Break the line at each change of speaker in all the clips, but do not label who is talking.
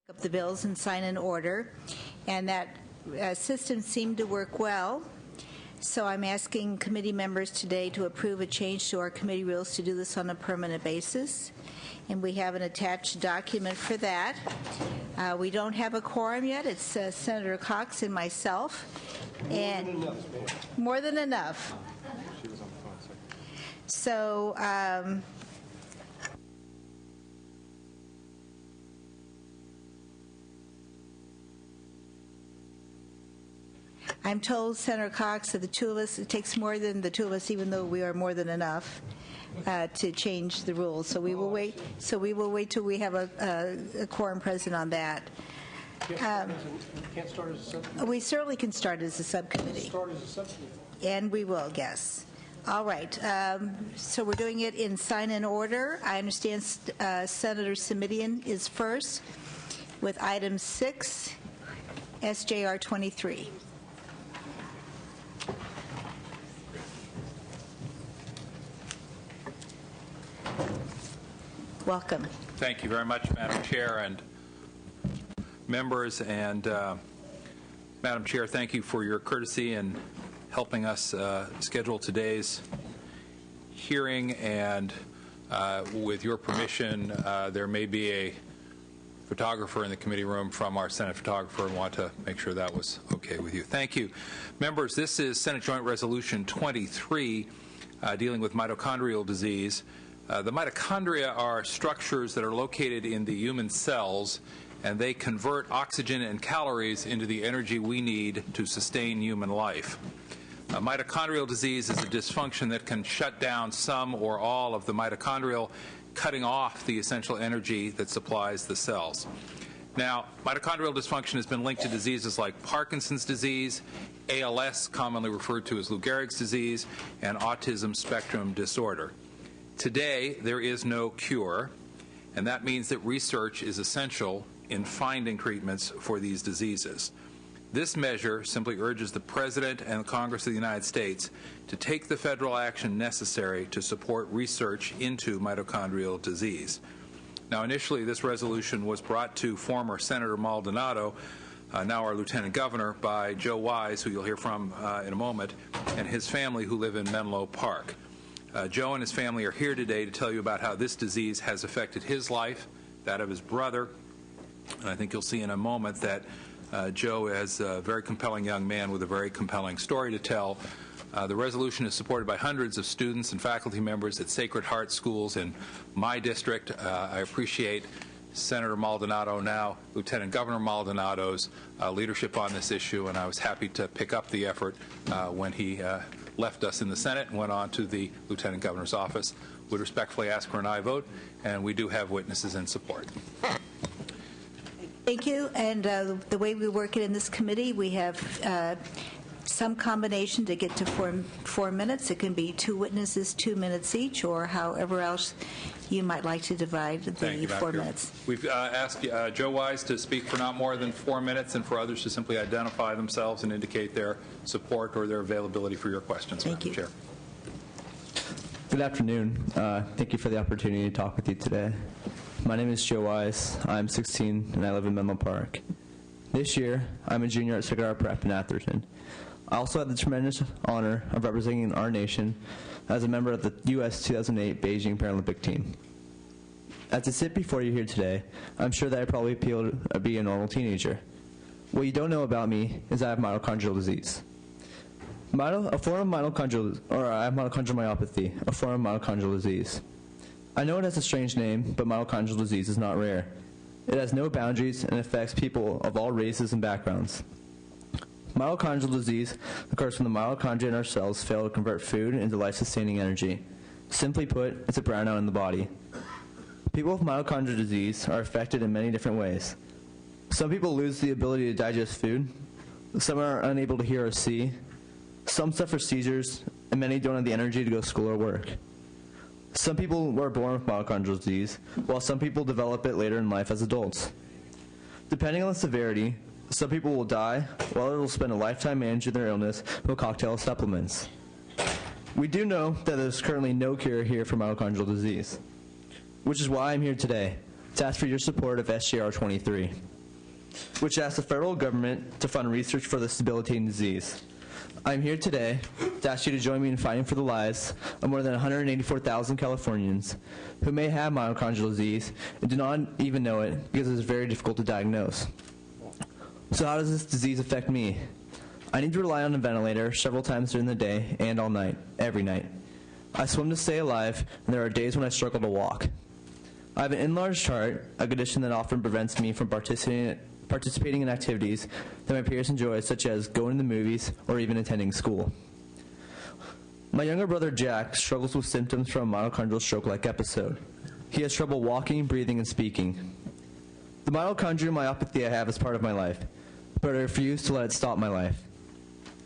up the bills and sign an order, and that system seemed to work well. So I'm asking committee members today to approve a change to our committee rules to do this on a permanent basis, and we have an attached document for that. We don't have a quorum yet. It's Senator Cox and myself. More than enough. She was on the phone, so I'm told, Senator Cox, that the two of us, it takes more than the two of us, even though we are more than enough, to change the rules. So we will wait. So we will wait till we have a quorum present on that.
Can't start as a subcommittee.
We certainly can start as a subcommittee.
Start as a subcommittee.
And we will, yes. All right. So we're doing it in sign-in order. I understand Senator Simitian is first with item 6, SJR 23. Welcome.
Thank you very much, Madam Chair and members. And Madam Chair, thank you for your courtesy in helping us schedule today's hearing. And with your permission, there may be a photographer in the committee room from our Senate photographer, and want to make sure that was okay with you. Thank you. Members, this is Senate Joint Resolution 23 dealing with mitochondrial disease. The mitochondria are structures that are located in the human cells, and they convert oxygen and calories into the energy we need to sustain human life. Mitochondrial disease is a dysfunction that can shut down some or all of the mitochondrial, cutting off the essential energy that supplies the cells. Now, mitochondrial dysfunction has been linked to diseases like Parkinson's disease, ALS, commonly referred to as Lou Gehrig's disease, and autism spectrum disorder. Today, there is no cure, and that means that research is essential in finding treatments for these diseases. This measure simply urges the President and the Congress of the United States to take the federal action necessary to support research into mitochondrial disease. Now, initially, this resolution was brought to former Senator Maldonado, now our Lieutenant Governor, by Joe Wise, who you'll hear from in a moment, and his family who live in Menlo Park. Joe and his family are here today to tell you about how this disease has affected his life, that of his brother, and I think you'll see in a moment that Joe is a very compelling young man with a very compelling story to tell. The resolution is supported by hundreds of students and faculty members at Sacred Heart schools in my district. I appreciate Senator Maldonado, now Lieutenant Governor Maldonado's leadership on this issue, and I was happy to pick up the effort when he left us in the Senate and went on to the Lieutenant Governor's office. Would respectfully ask for an aye vote, and we do have witnesses in support.
Thank you. And the way we work it in this committee, we have some combination to get to 4 minutes. It can be 2 witnesses, 2 minutes each, or however else you might like to divide the 4 minutes.
We've asked Joe Wise to speak for not more than 4 minutes, and for others to simply identify themselves and indicate their support or their availability for your questions.
Thank you.
Chair.
Good afternoon. Thank you for the opportunity to talk with you today. My name is Joe Wise. I'm 16 and I live in Menlo Park. This year, I'm a junior at Sacred Heart Prep in Atherton. I also had the tremendous honor of representing our nation as a member of the U.S. 2008 Beijing Paralympic team. As I sit before you here today, I'm sure that I probably appeal to be a normal teenager. What you don't know about me is I have mitochondrial disease. I have mitochondrial myopathy, a form of mitochondrial disease. I know it has a strange name, but mitochondrial disease is not rare. It has no boundaries and affects people of all races and backgrounds. Mitochondrial disease occurs when the mitochondria in our cells fail to convert food into life-sustaining energy. Simply put, it's a brownout in the body. People with mitochondrial disease are affected in many different ways. Some people lose the ability to digest food. Some are unable to hear or see. Some suffer seizures, and many don't have the energy to go to school or work. Some people were born with mitochondrial disease, while some people develop it later in life as adults. Depending on the severity, some people will die, while others will spend a lifetime managing their illness with a cocktail of supplements. We do know that there's currently no cure here for mitochondrial disease, which is why I'm here today, to ask for your support of SJR 23. which asks the federal government to fund research for this debilitating disease. I'm here today to ask you to join me in fighting for the lives of more than 184,000 Californians who may have mitochondrial disease and do not even know it because it is very difficult to diagnose. So how does this disease affect me? I need to rely on a ventilator several times during the day and all night, every night. I swim to stay alive, and there are days when I struggle to walk. I have an enlarged heart, a condition that often prevents me from participating in activities that my peers enjoy, such as going to the movies or even attending school. My younger brother Jack struggles with symptoms from a mitochondrial stroke-like episode. He has trouble walking, breathing, and speaking. The mitochondrial myopathy I have is part of my life, but I refuse to let it stop my life.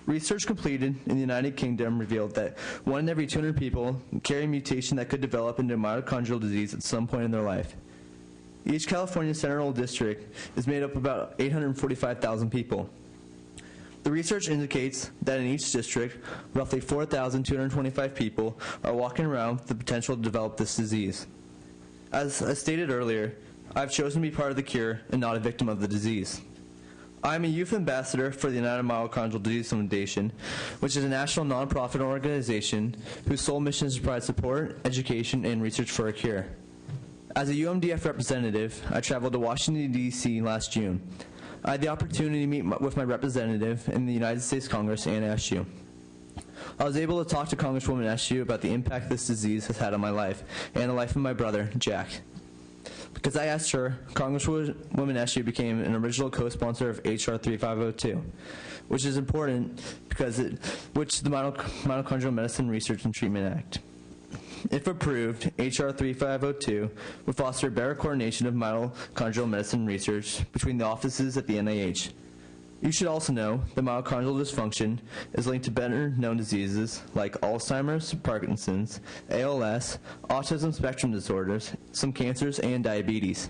Research completed in the United Kingdom revealed that 1 in every 200 people carry a mutation that could develop into mitochondrial disease at some point in their life. Each California Central District is made up of about 845,000 people. The research indicates that in each district, roughly 4,225 people are walking around with the potential to develop this disease. As I stated earlier, I've chosen to be part of the cure and not a victim of the disease. I am a youth ambassador for the United Mitochondrial Disease Foundation, which is a national nonprofit organization whose sole mission is to provide support, education, and research for a cure. As a UMDF representative, I traveled to Washington, D.C. last June. I had the opportunity to meet with my representative in the United States Congress, Anna Eshoo. I was able to talk to Congresswoman Eshoo about the impact this disease has had on my life and the life of my brother, Jack. Because I asked her, Congresswoman Eshoo became an original co-sponsor of H.R. 3502, which is important because the Mitochondrial Medicine Research and Treatment Act. If approved, H.R. 3502 would foster better coordination of mitochondrial medicine research between the offices at the NIH. You should also know that mitochondrial dysfunction is linked to better known diseases like Alzheimer's, Parkinson's, ALS, autism spectrum disorders, some cancers, and diabetes.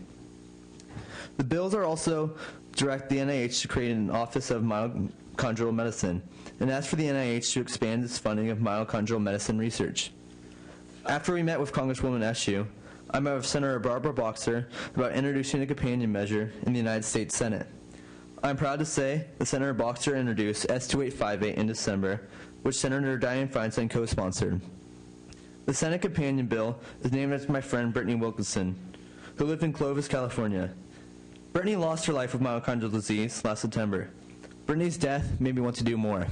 The bills are also direct the NIH to create an Office of Mitochondrial Medicine and ask for the NIH to expand its funding of mitochondrial medicine research. After we met with Congresswoman Eshoo, I met with Senator Barbara Boxer about introducing a companion measure in the United States Senate. I'm proud to say that Senator Boxer introduced S2858 in December, which Senator Dianne Feinstein co-sponsored. The Senate companion bill is named after my friend Brittany Wilkinson, who lived in Clovis, California. Brittany lost her life with mitochondrial disease last September. Brittany's death made me want to do more.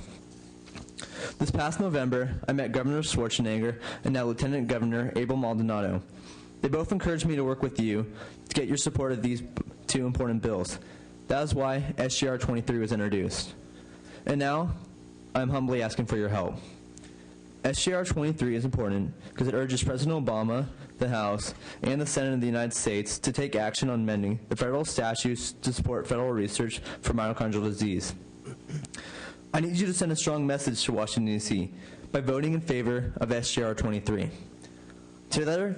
This past November, I met Governor Schwarzenegger and now Lieutenant Governor Abel Maldonado. They both encouraged me to work with you to get your support of these two important bills. That is why SGR 23 was introduced. And now, I'm humbly asking for your help. SGR 23 is important because it urges President Obama, the House, and the Senate of the United States to take action on amending the federal statutes to support federal research for mitochondrial disease. I need you to send a strong message to Washington, D.C. by voting in favor of SGR 23. Together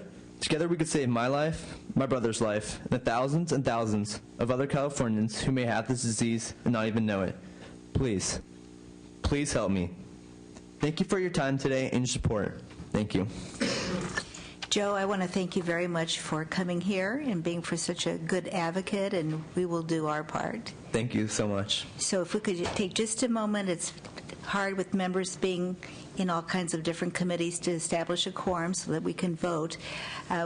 we could save my life, my brother's life, and the thousands and thousands of other Californians who may have this disease and not even know it. Please, please help me. Thank you for your time today and your support. Thank you.
Joe, I want to thank you very much for coming here and being for such a good advocate, and we will do our part.
Thank you so much.
So if we could take just a moment, it's hard with members being in all kinds of different committees to establish a quorum so that we can vote.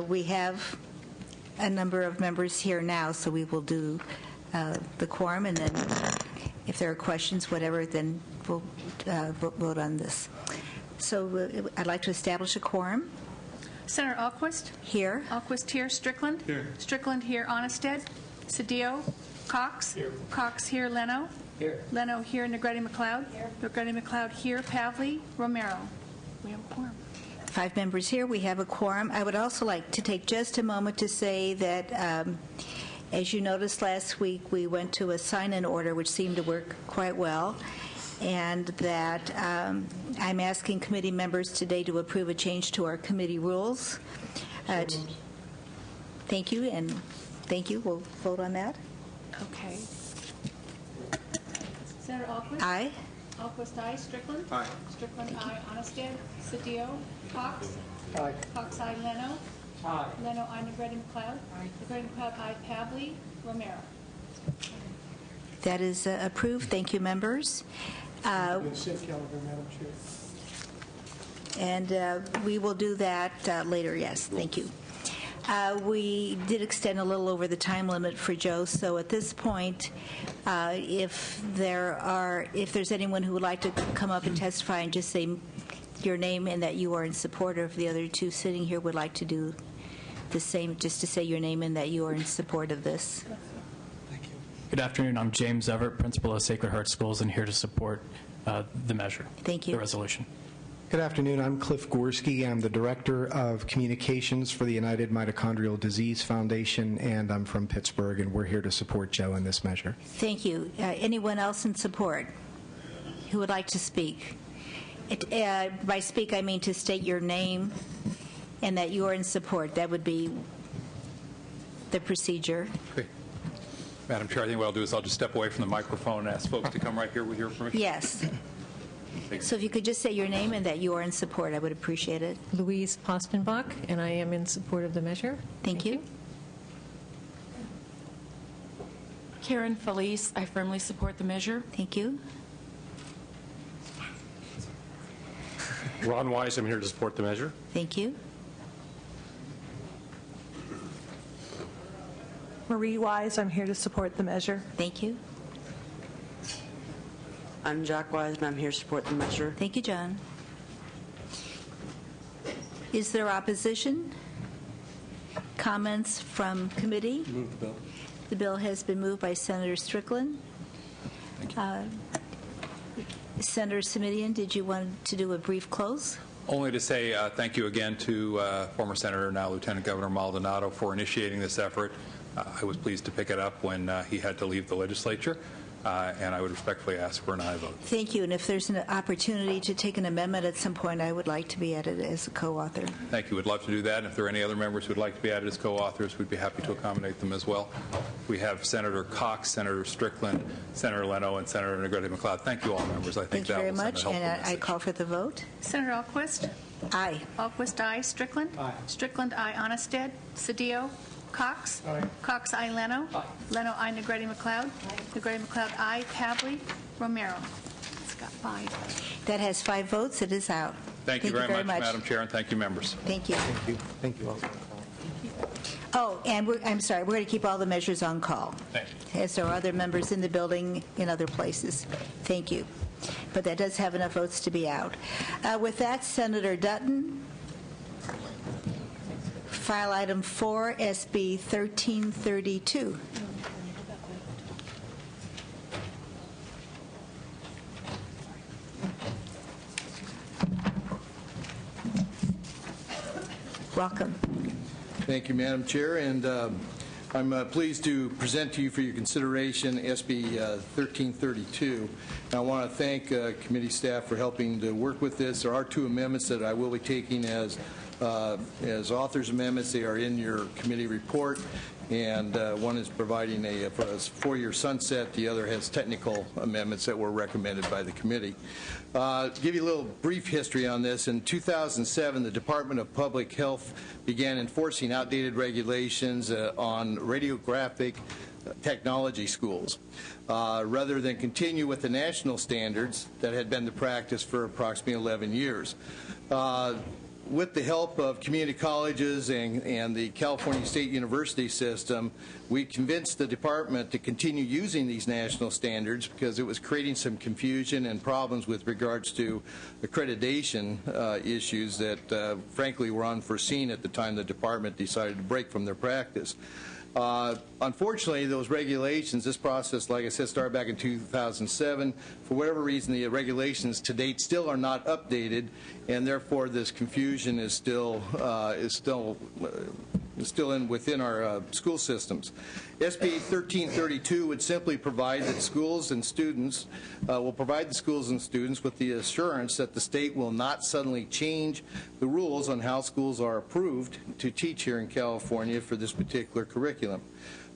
We have a number of members here now, so we will do the quorum, and then if there are questions, whatever, then we'll vote on this. So I'd like to establish a quorum.
Senator Alquist?
Here.
Alquist here. Strickland? Here. Strickland here. Onnested? Cedillo? Cox? Here. Cox here. Leno? Here. Leno here. Negretti McLeod? Here. Negretti McLeod here. Pavley? Romero? We have a quorum.
5 members here. We have a quorum. I would also like to take just a moment to say that, as you noticed last week, we went to a sign-in order, which seemed to work quite well, and that I'm asking committee members today to approve a change to our committee rules. Thank you, and thank you. We'll vote on that.
Okay. Senator Alquist?
Aye.
Alquist, aye. Strickland?
Aye.
Strickland, aye. Onnested? Cedillo? Cox?
Aye.
Cox, aye. Leno?
Aye.
Leno, aye. Negretti McLeod? Aye. Negretti McLeod, aye. Pavley? Romero?
That is approved. Thank you, members.
Consent calendar, Madam Chair.
And we will do that later, yes. Thank you. We did extend a little over the time limit for Joe, so at this point, if there's anyone who would like to come up and testify and just say your name and that you are in support, or if the other two sitting here would like to do the same, just to say your name and that you are in support of this.
Good afternoon. I'm James Everett, principal of Sacred Heart Schools, and here to support the measure.
Thank you.
The resolution.
Good afternoon. I'm Cliff Gorski. I'm the Director of Communications for the United Mitochondrial Disease Foundation, and I'm from Pittsburgh, and we're here to support Joe in this measure.
Thank you. Anyone else in support who would like to speak? By speak, I mean to state your name and that you are in support. That would be the procedure.
Okay. Madam Chair, I think what I'll do is I'll just step away from the microphone and ask folks to come right here with your permission.
Yes. So if you could just say your name and that you are in support, I would appreciate it.
Louise Postenbach, and I am in support of the measure.
Thank you.
Karen Felice, I firmly support the measure.
Thank you.
Ron Wise, I'm here to support the measure.
Thank you.
Marie Wise, I'm here to support the measure.
Thank you.
I'm Jack Wise, and I'm here to support the measure.
Thank you, John. Is there opposition? Comments from committee?
Move the bill.
The bill has been moved by Senator Strickland.
Thank you.
Senator Simitian, did you want to do a brief close?
Only to say thank you again to former Senator, now Lieutenant Governor Maldonado, for initiating this effort. I was pleased to pick it up when he had to leave the legislature, and I would respectfully ask for an aye vote.
Thank you. And if there's an opportunity to take an amendment at some point, I would like to be added as a co-author.
Thank you. We'd love to do that. And if there are any other members who would like to be added as co-authors, we'd be happy to accommodate them as well. We have Senator Cox, Senator Strickland, Senator Leno, and Senator Negrete McLeod. Thank you all, members. I think
Thank you
that
very
will send a
much.
helpful
And I
message.
call for the vote.
Senator Alquist?
Aye.
Alquist, aye. Strickland?
Aye.
Strickland, aye. Honested? Cedillo? Cox?
Aye.
Cox, aye. Leno? Leno, aye. Negrete McLeod? Negrete McLeod, aye. Pavley? Romero? It's got 5.
That has 5 votes. It is out.
Thank you very much, Madam Chair, and thank you, members.
Thank you.
Thank you. Thank you all.
Oh, and I'm sorry, we're going to keep all the measures on call.
Thank you.
As there are other members in the building in other places. Thank you. But that does have enough votes to be out. With that, Senator Dutton, file item 4, SB 1332. Welcome.
Thank you, Madam Chair, and I'm pleased to present to you for your consideration SB 1332. And I want to thank committee staff for helping to work with this. There are 2 amendments that I will be taking as author's amendments. They are in your committee report, and one is providing a 4-year sunset. The other has technical amendments that were recommended by the committee. To give you a little brief history on this, in 2007, the Department of Public Health began enforcing outdated regulations on radiographic technology schools, rather than continue with the national standards that had been the practice for approximately 11 years. With the help of community colleges and the California State University system, we convinced the department to continue using these national standards because it was creating some confusion and problems with regards to accreditation issues that, frankly, were unforeseen at the time the department decided to break from their practice. Unfortunately, those regulations, this process, like I said, started back in 2007. For whatever reason, the regulations to date still are not updated, and therefore this confusion is still within our school systems. SB 1332 would simply provide that schools and students will provide the schools and students with the assurance that the state will not suddenly change the rules on how schools are approved to teach here in California for this particular curriculum.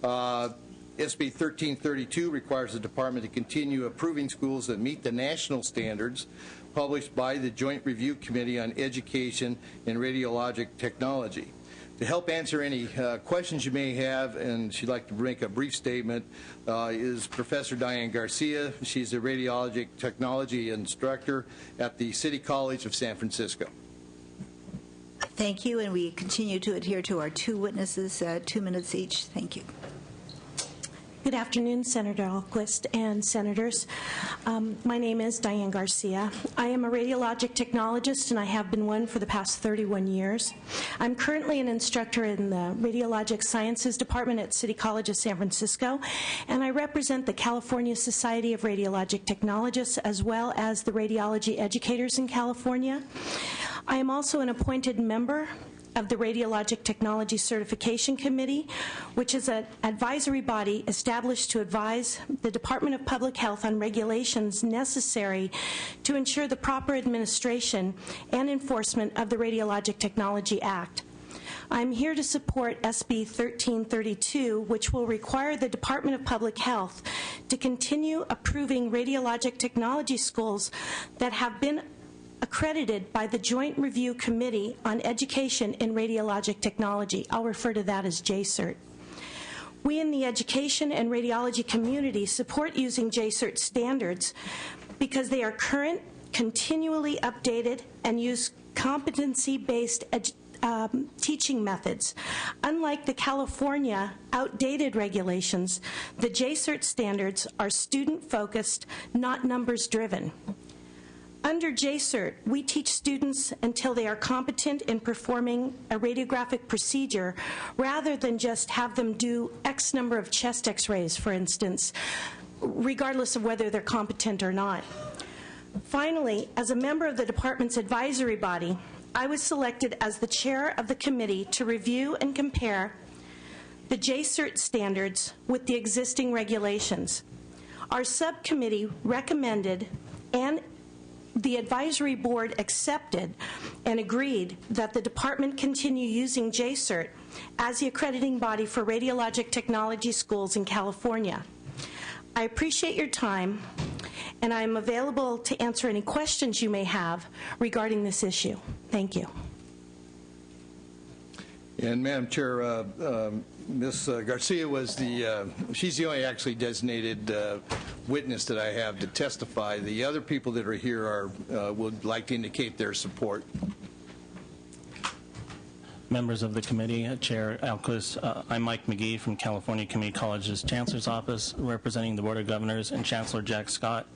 SB 1332 requires the department to continue approving schools that meet the national standards published by the Joint Review Committee on Education and Radiologic Technology. To help answer any questions you may have, and she'd like to make a brief statement, is Professor Diane Garcia. She's a radiologic technology instructor at the City College of San Francisco.
Thank you, and we continue to adhere to our 2 witnesses, 2 minutes each. Thank you.
Good afternoon, Senator Alquist and Senators. My name is Diane Garcia. I am a radiologic technologist, and I have been one for the past 31 years. I'm currently an instructor in the Radiologic Sciences Department at City College of San Francisco, and I represent the California Society of Radiologic Technologists as well as the radiology educators in California. I am also an appointed member of the Radiologic Technology Certification Committee, which is an advisory body established to advise the Department of Public Health on regulations necessary to ensure the proper administration and enforcement of the Radiologic Technology Act. I'm here to support SB 1332, which will require the Department of Public Health to continue approving radiologic technology schools that have been accredited by the Joint Review Committee on Education in Radiologic Technology. I'll refer to that as JCERT. We in the education and radiology community support using JCERT standards because they are current, continually updated, and use competency-based teaching methods. Unlike the California outdated regulations, the JCERT standards are student-focused, not numbers-driven. Under JCERT, we teach students until they are competent in performing a radiographic procedure rather than just have them do X number of chest x-rays, for instance, regardless of whether they're competent or not. Finally, as a member of the department's advisory body, I was selected as the chair of the committee to review and compare the JCERT standards with the existing regulations. Our subcommittee recommended and the advisory board accepted and agreed that the department continue using JCERT as the accrediting body for radiologic technology schools in California. I appreciate your time, and I am available to answer any questions you may have regarding this issue. Thank you.
And Madam Chair, Ms. Garcia was she's the only actually designated witness that I have to testify. The other people that are here would like to indicate their support.
Members of the committee, Chair Alquist, I'm Mike McGee from California Community College's Chancellor's Office, representing the Board of Governors and Chancellor Jack Scott.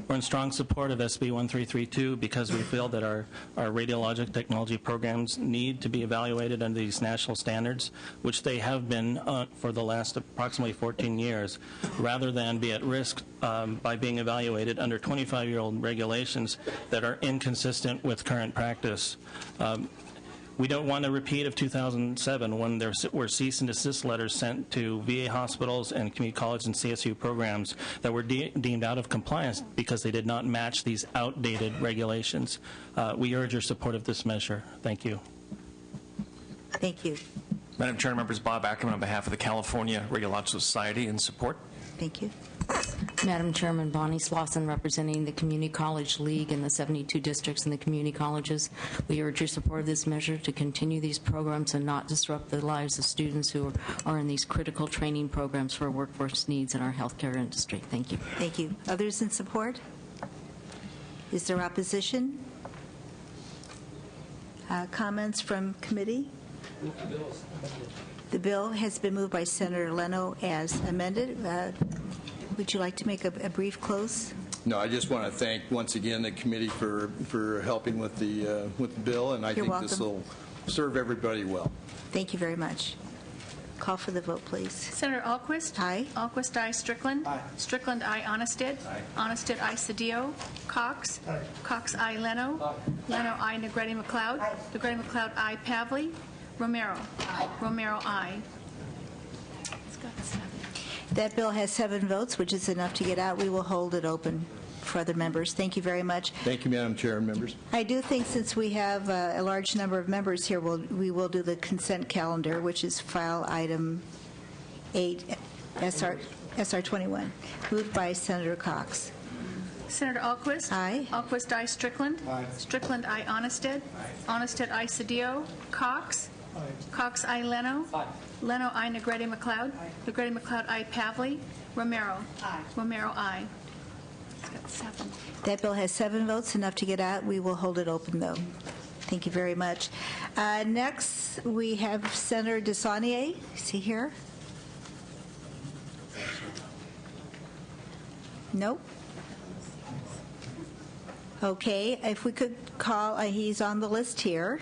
We're in strong support of SB 1332 because we feel that our radiologic technology programs need to be evaluated under these national standards, which they have been for the last approximately 14 years, rather than be at risk by being evaluated under 25-year-old regulations that are inconsistent with current practice. We don't want a repeat of 2007 when there were cease and desist letters sent to VA hospitals and community college and CSU programs that were deemed out of compliance because they did not match these outdated regulations. We urge your support of this measure. Thank you.
Thank you.
Madam Chair, members, Bob Ackerman on behalf of the California Radiological Society in support.
Thank you.
Madam Chairman, Bonnie Slauson, representing the Community College League and the 72 districts and the community colleges. We urge your support of this measure to continue these programs and not disrupt the lives of students who are in these critical training programs for workforce needs in our healthcare industry. Thank you.
Thank you. Others in support? Is there opposition? Comments from committee? The bill has been moved by Senator Leno as amended. Would you like to make a brief close?
No, I just want to thank once again the committee for helping with the bill, and I think this will serve everybody well.
Thank you very much. Call for the vote, please.
Senator Alquist?
Aye.
Alquist, aye. Strickland? Aye. Strickland, aye. Onnested? Aye. Onnested, aye. Cedillo? Cox? Aye. Cox, aye. Leno? Aye. Leno, aye. Negretti McLeod? Aye. Negretti McLeod, aye. Pavley? Romero? Aye. Romero, aye. It's got 7.
That bill has 7 votes, which is enough to get out. We will hold it open for other members. Thank you very much.
Thank you, Madam Chair and members.
I do think since we have a large number of members here, we will do the consent calendar, which is file item 8, SR 21, moved by Senator Cox.
Senator Alquist?
Aye.
Alquist, aye. Strickland?
Aye.
Strickland, aye. Onnested? Aye. Onnested, aye. Cedillo? Cox? Cox, I. Leno. Leno, I. Negretti McLeod. Negretti McLeod, I. Pavley. Romero. Romero, I. It's got 7.
That bill has 7 votes, enough to get out. We will hold it open, though. Thank you very much. Next, we have Senator DeSaulnier. Is he here? Nope. Okay, if we could call, he's on the list here.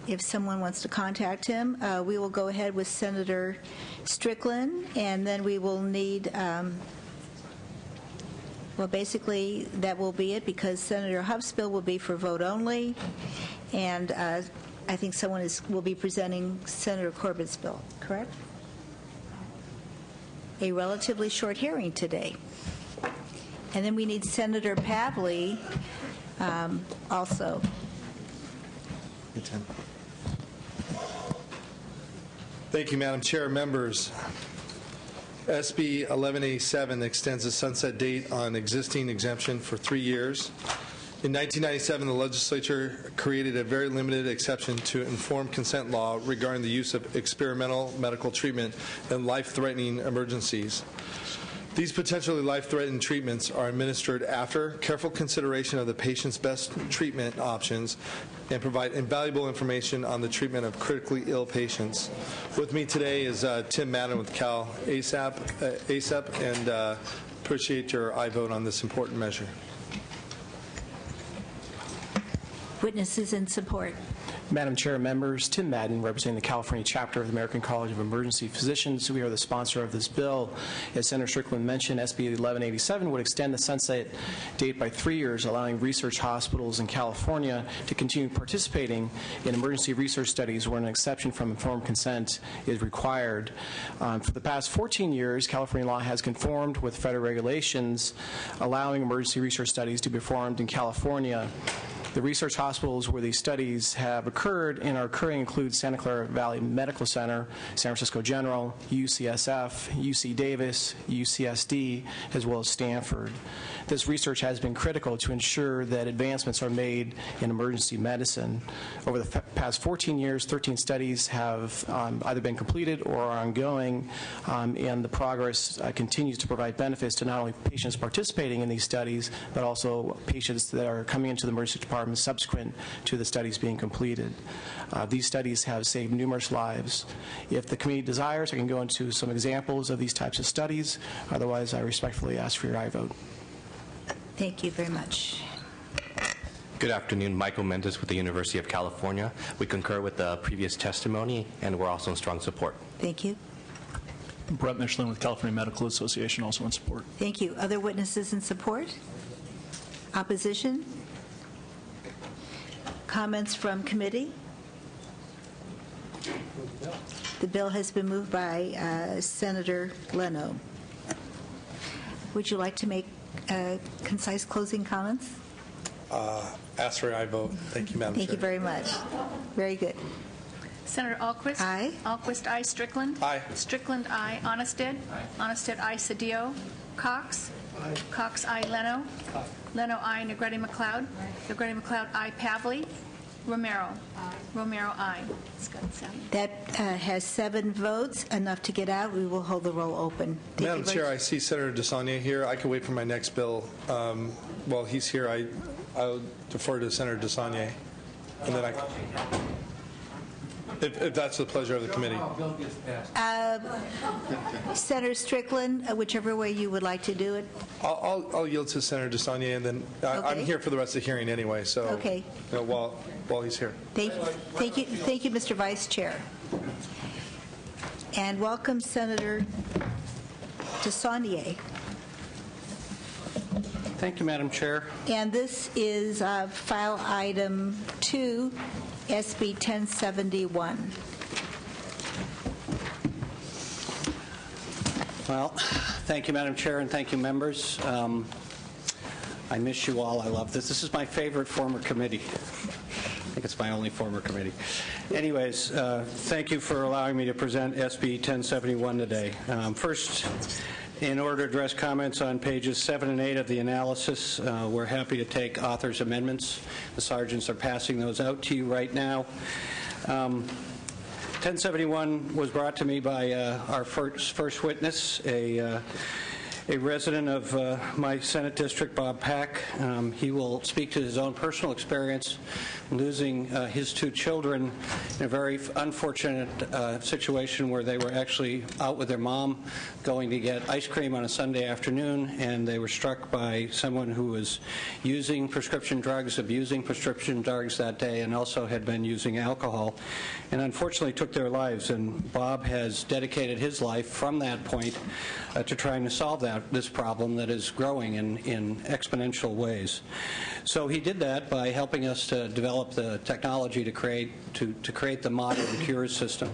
If someone wants to contact him, we will go ahead with Senator Strickland, and then we will need, well, basically, that will be it, because Senator Huff's bill will be for vote only, and I think someone will be presenting Senator Corbett's bill, correct? A relatively short hearing today. And then we need Senator Pavley also.
Thank you, Madam Chair. Members, SB 1187 extends the sunset date on existing exemption for 3 years. In 1997, the legislature created a very limited exception to informed consent law regarding the use of experimental medical treatment in life-threatening emergencies. These potentially life-threatening treatments are administered after careful consideration of the patient's best treatment options and provide invaluable information on the treatment of critically ill patients. With me today is Tim Madden with Cal ASAP, and appreciate your aye vote on this important measure.
Witnesses in support.
Madam Chair, members, Tim Madden, representing the California chapter of the American College of Emergency Physicians. We are the sponsor of this bill. As Senator Strickland mentioned, SB 1187 would extend the sunset date by 3 years, allowing research hospitals in California to continue participating in emergency research studies where an exception from informed consent is required. For the past 14 years, California law has conformed with federal regulations allowing emergency research studies to be performed in California. The research hospitals where these studies have occurred and are occurring include Santa Clara Valley Medical Center, San Francisco General, UCSF, UC Davis, UCSD, as well as Stanford. This research has been critical to ensure that advancements are made in emergency medicine. Over the past 14 years, 13 studies have either been completed or are ongoing, and the progress continues to provide benefits to not only patients participating in these studies, but also patients that are coming into the emergency department subsequent to the studies being completed. These studies have saved numerous lives. If the committee desires, I can go into some examples of these types of studies. Otherwise, I respectfully ask for your aye vote.
Thank you very much.
Good afternoon. Michael Mendes with the University of California. We concur with the previous testimony, and we're also in strong support.
Thank you.
Brett Michelin with California Medical Association, also in support.
Thank you. Other witnesses in support? Opposition? Comments from committee? The bill has been moved by Senator Leno. Would you like to make concise closing comments?
Ask for aye vote. Thank you, Madam Chair.
Thank you very much. Very good.
Senator Alquist.
Aye.
Alquist, aye. Strickland.
Aye.
Strickland, aye. Honested. Aye. Honested, aye. Cedillo. Cox. Aye. Cox, aye. Leno. Aye. Leno, aye. Negretti McLeod. Aye. Negretti McLeod, aye. Pavley. Romero. Aye. Romero, aye. It's got 7.
That has 7 votes, enough to get out. We will hold the roll open.
Madam Chair, I see Senator DeSaulnier here. I can wait for my next bill. While he's here, I'll defer to Senator DeSaulnier, and then if that's the pleasure of the committee.
Senator Strickland, whichever way you would like to do it.
I'll yield to Senator DeSaulnier, and then I'm here for the rest of the hearing anyway. So
okay.
While he's here.
Thank you, Mr. Vice Chair, and welcome, Senator DeSaulnier.
Thank you, Madam Chair.
And this is file item 2, SB 1071.
Well, thank you, Madam Chair, and thank you, members. I miss you all. I love this. This is my favorite former committee. I think it's my only former committee. Anyways, thank you for allowing me to present SB 1071 today. First, in order to address comments on pages 7 and 8 of the analysis, we're happy to take authors' amendments. The sergeants are passing those out to you right now. 1071 was brought to me by our first witness, a resident of my Senate district, Bob Pack. He will speak to his own personal experience losing his two children in a very unfortunate situation where they were actually out with their mom going to get ice cream on a Sunday afternoon, and they were struck by someone who was using prescription drugs, abusing prescription drugs that day, and also had been using alcohol, and unfortunately took their lives. And Bob has dedicated his life from that point to trying to solve this problem that is growing in exponential ways. So he did that by helping us to develop the technology to create the modern cures system,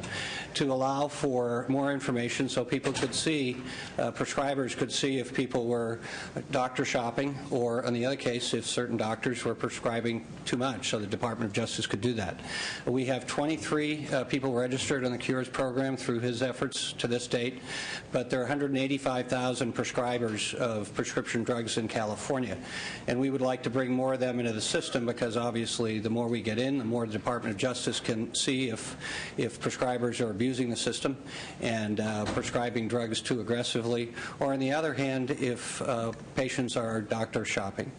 to allow for more information so people could see, prescribers could see if people were doctor shopping, or in the other case, if certain doctors were prescribing too much, so the Department of Justice could do that. We have 23 people registered on the Cures program through his efforts to this date, but there are 185,000 prescribers of prescription drugs in California, and we would like to bring more of them into the system, because obviously the more we get in, the more the Department of Justice can see if prescribers are abusing the system and prescribing drugs too aggressively, or on the other hand, if patients are doctor shopping.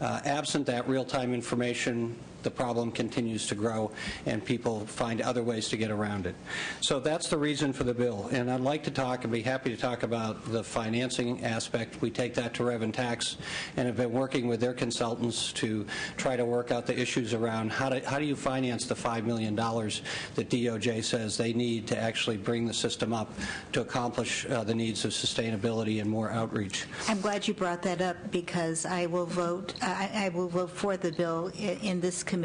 Absent that real-time information, the problem continues to grow and people find other ways to get around it. So that's the reason for the bill. And I'd like to talk and be happy to talk about the financing aspect. We take that to Rev and Tax and have been working with their consultants to try to work out the issues around how do you finance the $5 million that DOJ says they need to actually bring the system up to accomplish the needs of sustainability and more outreach.
I'm glad you brought that up, because I will vote for the bill in this committee.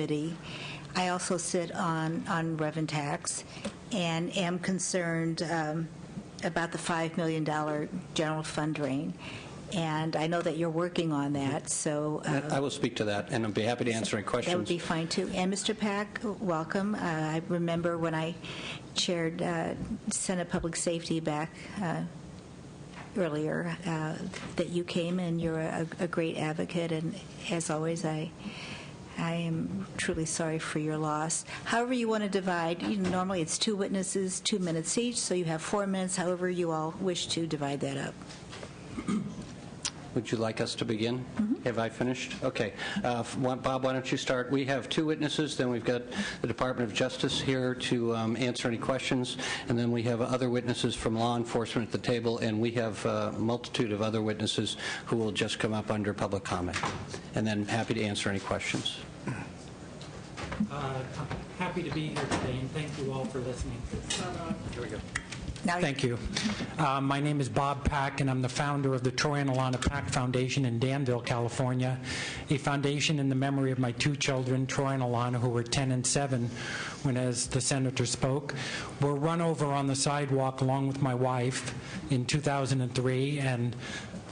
I also sit on Rev and Tax and am concerned about the $5 million general fund drain. And I know that you're working on that, so...
I will speak to that, and I'll be happy to answer any questions.
That would be fine, too. And Mr. Pack, welcome. I remember when I chaired Senate Public Safety back earlier that you came, and you're a great advocate, and as always, I am truly sorry for your loss. However you want to divide, normally it's 2 witnesses, 2 minutes each, so you have 4 minutes, however you all wish to divide that up.
Would you like us to begin? Have I finished? Okay. Bob, why don't you start? We have 2 witnesses, then we've got the Department of Justice here to answer any questions, and then we have other witnesses from law enforcement at the table, and we have a multitude of other witnesses who will just come up under public comment, and then happy to answer any questions.
I'm happy to be here today, and thank you all for listening.
Here we go.
Thank you. My name is Bob Pack, and I'm the founder of the Troy and Alana Pack Foundation in Danville, California, a foundation in the memory of my 2 children, Troy and Alana, who were 10 and 7 when, as the senator spoke, were run over on the sidewalk along with my wife in 2003 and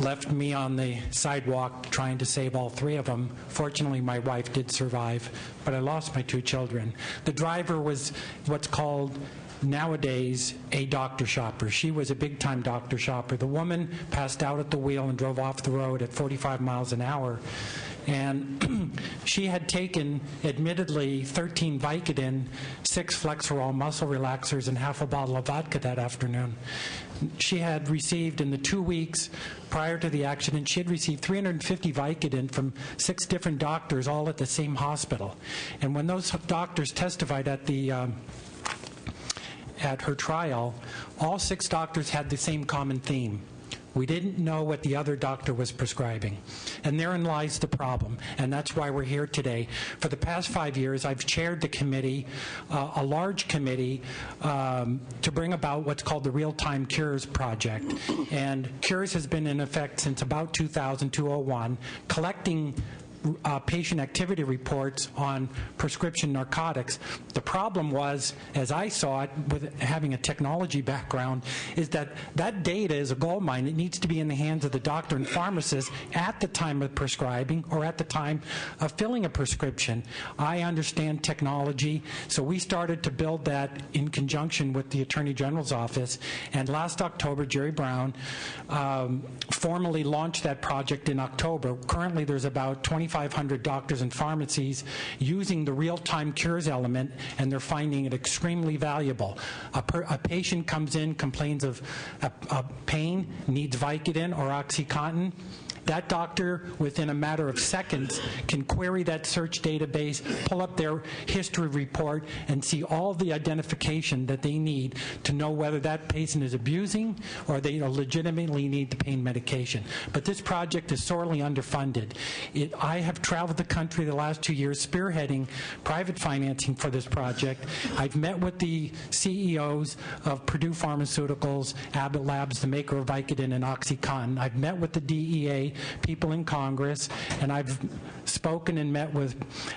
left me on the sidewalk trying to save all 3 of them. Fortunately, my wife did survive, but I lost my 2 children. The driver was what's called nowadays a doctor shopper. She was a big-time doctor shopper. The woman passed out at the wheel and drove off the road at 45 miles an hour. And she had taken, admittedly, 13 Vicodin, 6 Flexerol muscle relaxers, and half a bottle of vodka that afternoon. She had received, in the 2 weeks prior to the accident, she had received 350 Vicodin from 6 different doctors, all at the same hospital. And when those doctors testified at her trial, all 6 doctors had the same common theme. We didn't know what the other doctor was prescribing. And therein lies the problem, and that's why we're here today. For the past 5 years, I've chaired the committee, a large committee, to bring about what's called the Real-Time Cures Project. And Cures has been in effect since about 2001, collecting patient activity reports on prescription narcotics. The problem was, as I saw it, with having a technology background, is that that data is a gold mine. It needs to be in the hands of the doctor and pharmacist at the time of prescribing or at the time of filling a prescription. I understand technology, so we started to build that in conjunction with the Attorney General's office, and last October, Jerry Brown formally launched that project in October. Currently, there's about 25 2,500 doctors and pharmacies using the real-time cures element, and they're finding it extremely valuable. A patient comes in, complains of pain, needs Vicodin or OxyContin. That doctor, within a matter of seconds, can query that search database, pull up their history report, and see all the identification that they need to know whether that patient is abusing or they legitimately need the pain medication. But this project is sorely underfunded. I have traveled the country the last 2 years spearheading private financing for this project. I've met with the CEOs of Purdue Pharmaceuticals, Abbott Labs, the maker of Vicodin and OxyContin. I've met with the DEA, people in Congress, and I've spoken and met with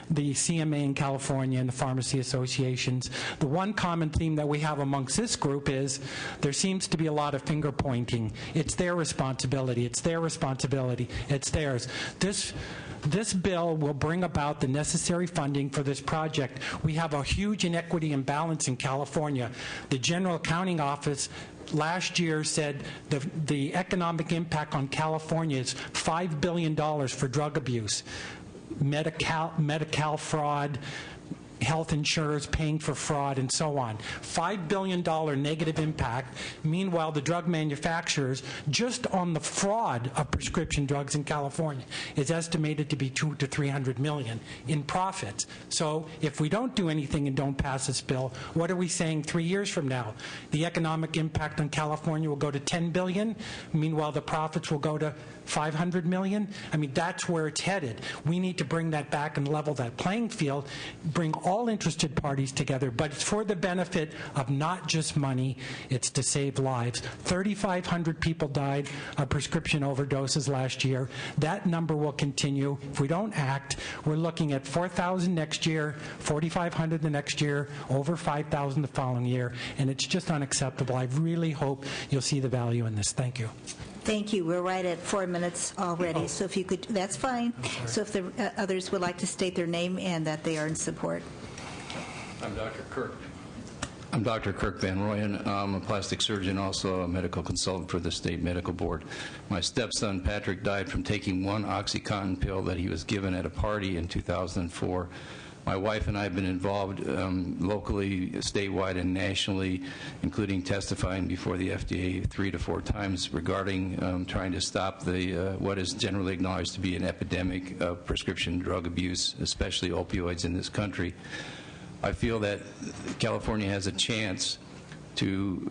the CMA in California and the pharmacy associations. The one common theme that we have amongst this group is there seems to be a lot of finger pointing. It's their responsibility. It's their responsibility. It's theirs. This bill will bring about the necessary funding for this project. We have a huge inequity imbalance in California. The General Accounting Office last year said the economic impact on California is $5 billion for drug abuse, Medi-Cal fraud, health insurers paying for fraud, and so on. $5 billion negative impact. Meanwhile, the drug manufacturers, just on the fraud of prescription drugs in California, is estimated to be $200 to $300 million in profits. So if we don't do anything and don't pass this bill, what are we saying 3 years from now? The economic impact on California will go to $10 billion. Meanwhile, the profits will go to $500 million. I mean, that's where it's headed. We need to bring that back and level that playing field, bring all interested parties together, but it's for the benefit of not just money, it's to save lives. 3,500 people died of prescription overdoses last year. That number will continue. If we don't act, we're looking at 4,000 next year, 4,500 the next year, over 5,000 the following year, and it's just unacceptable. I really hope you'll see the value in this. Thank you.
Thank you. We're right at 4 minutes already, so if you could, that's fine. So if the others would like to state their name and that they are in support.
I'm Dr. Kirk. I'm Dr. Kirk Van Royen. I'm a plastic surgeon, also a medical consultant for the State Medical Board. My stepson, Patrick, died from taking one OxyContin pill that he was given at a party in 2004. My wife and I have been involved locally, statewide, and nationally, including testifying before the FDA 3 to 4 times regarding trying to stop the what is generally acknowledged to be an epidemic of prescription drug abuse, especially opioids in this country. I feel that California has a chance to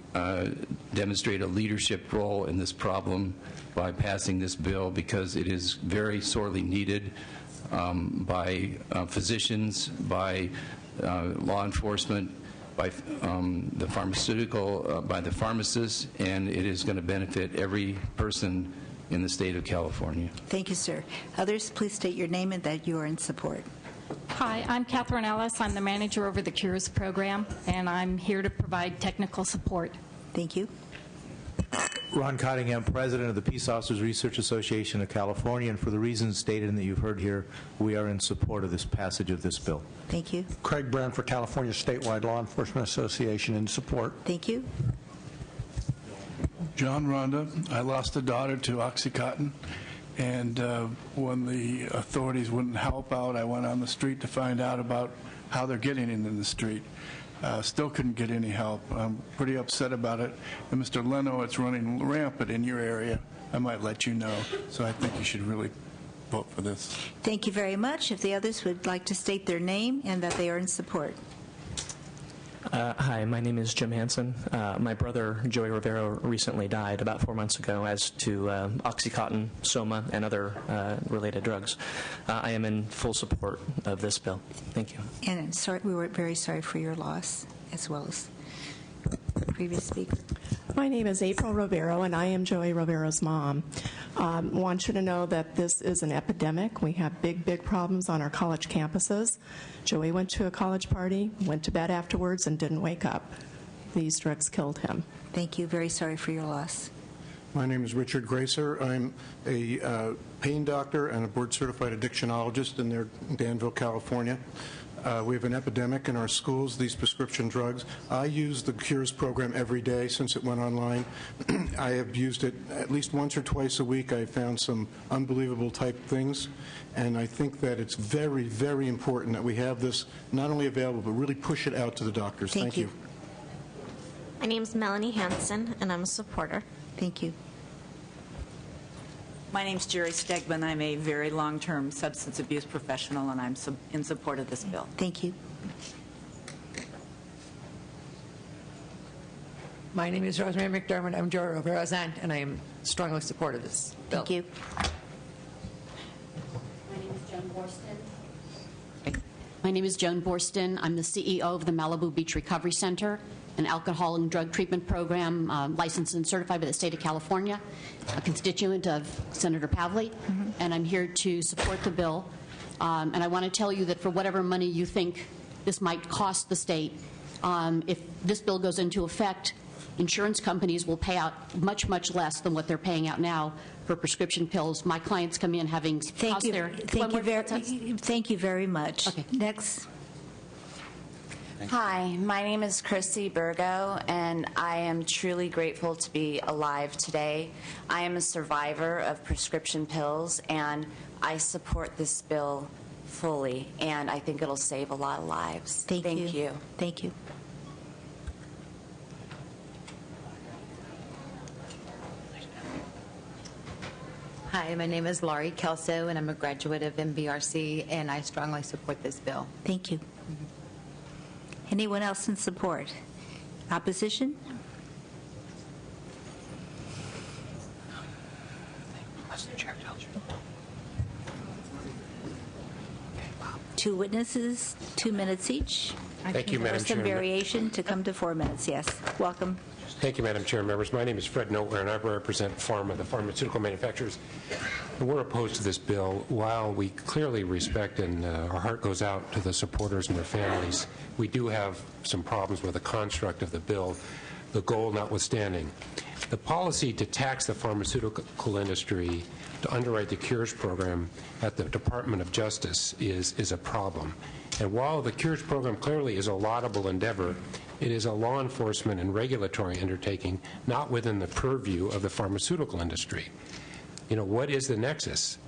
demonstrate a leadership role in this problem by passing this bill, because it is very sorely needed by physicians, by law enforcement, by the pharmaceutical, by the pharmacists, and it is going to benefit every person in the state of California.
Thank you, sir. Others, please state your name and that you are in support.
Hi, I'm Catherine Ellis. I'm the manager over the CURES program, and I'm here to provide technical support.
Thank you.
Ron Cottingham, president of the Peace Officers Research Association of California, and for the reasons stated and that you've heard here, we are in support of this passage of this bill.
Thank you.
Craig Brown for California Statewide Law Enforcement Association, in support.
Thank you.
John Ronda. I lost a daughter to OxyContin, and when the authorities wouldn't help out, I went on the street to find out about how they're getting into the street. Still couldn't get any help. I'm pretty upset about it. And Mr. Leno, it's running rampant in your area. I might let you know. So I think you should really vote for this.
Thank you very much. If the others would like to state their name and that they are in support.
Hi, my name is Jim Hansen. My brother, Joey Rivero, recently died about 4 months ago as to OxyContin, Soma, and other related drugs. I am in full support of this bill. Thank you.
And I'm sorry, we were very sorry for your loss, as well as the previous speaker.
My name is April Rivero, and I am Joey Rivero's mom. Want you to know that this is an epidemic. We have big, big problems on our college campuses. Joey went to a college party, went to bed afterwards, and didn't wake up. These drugs killed him.
Thank you. Very sorry for your loss.
My name is Richard Gracer. I'm a pain doctor and a board-certified addictionologist in Danville, California.
We have an epidemic in our schools, these prescription drugs. I use the Cures program every day since it went online. I have used it at least once or twice a week. I found some unbelievable type things, and I think that it's very, very important that we have this not only available, but really push it out to the doctors. Thank you.
My name is Melanie Hansen, and I'm a supporter.
Thank you.
My name's Jerry Stegman. I'm a very long-term substance abuse professional, and I'm in support of this bill.
Thank you.
My name is Rosemary McDermott. I'm Joy Rovero's aunt, and I am strongly supportive of this bill.
Thank you.
My name is Joan Borston. I'm the CEO of the Malibu Beach Recovery Center, an alcohol and drug treatment program licensed and certified by the state of California, a constituent of Senator Pavley, and I'm here to support the bill. And I want to tell you that for whatever money you think this might cost the state, if this bill goes into effect, insurance companies will pay out much, much less than what they're paying out now for prescription pills. My clients come in having
Thank you very much.
Okay.
Next.
Hi, my name is Chrissy Burgo, and I am truly grateful to be alive today. I am a survivor of prescription pills, and I support this bill fully, and I think it'll save a lot of lives. Thank you.
Thank you.
Hi, my name is Laurie Kelso, and I'm a graduate of MBRC, and I strongly support this bill.
Thank you. Anyone else in support? Opposition? Two witnesses, 2 minutes each.
Thank you, Madam
There's some
Chairman.
variation to come to 4 minutes. Yes. Welcome.
Thank you, Madam Chair, members. My name is Fred Notler, and I represent Pharma, the pharmaceutical manufacturers. And we're opposed to this bill. While we clearly respect and our heart goes out to the supporters and their families, we do have some problems with the construct of the bill, the goal notwithstanding. The policy to tax the pharmaceutical industry to underwrite the Cures program at the Department of Justice is a problem. And while the Cures program clearly is a laudable endeavor, it is a law enforcement and regulatory undertaking not within the purview of the pharmaceutical industry. You know, what is the nexus?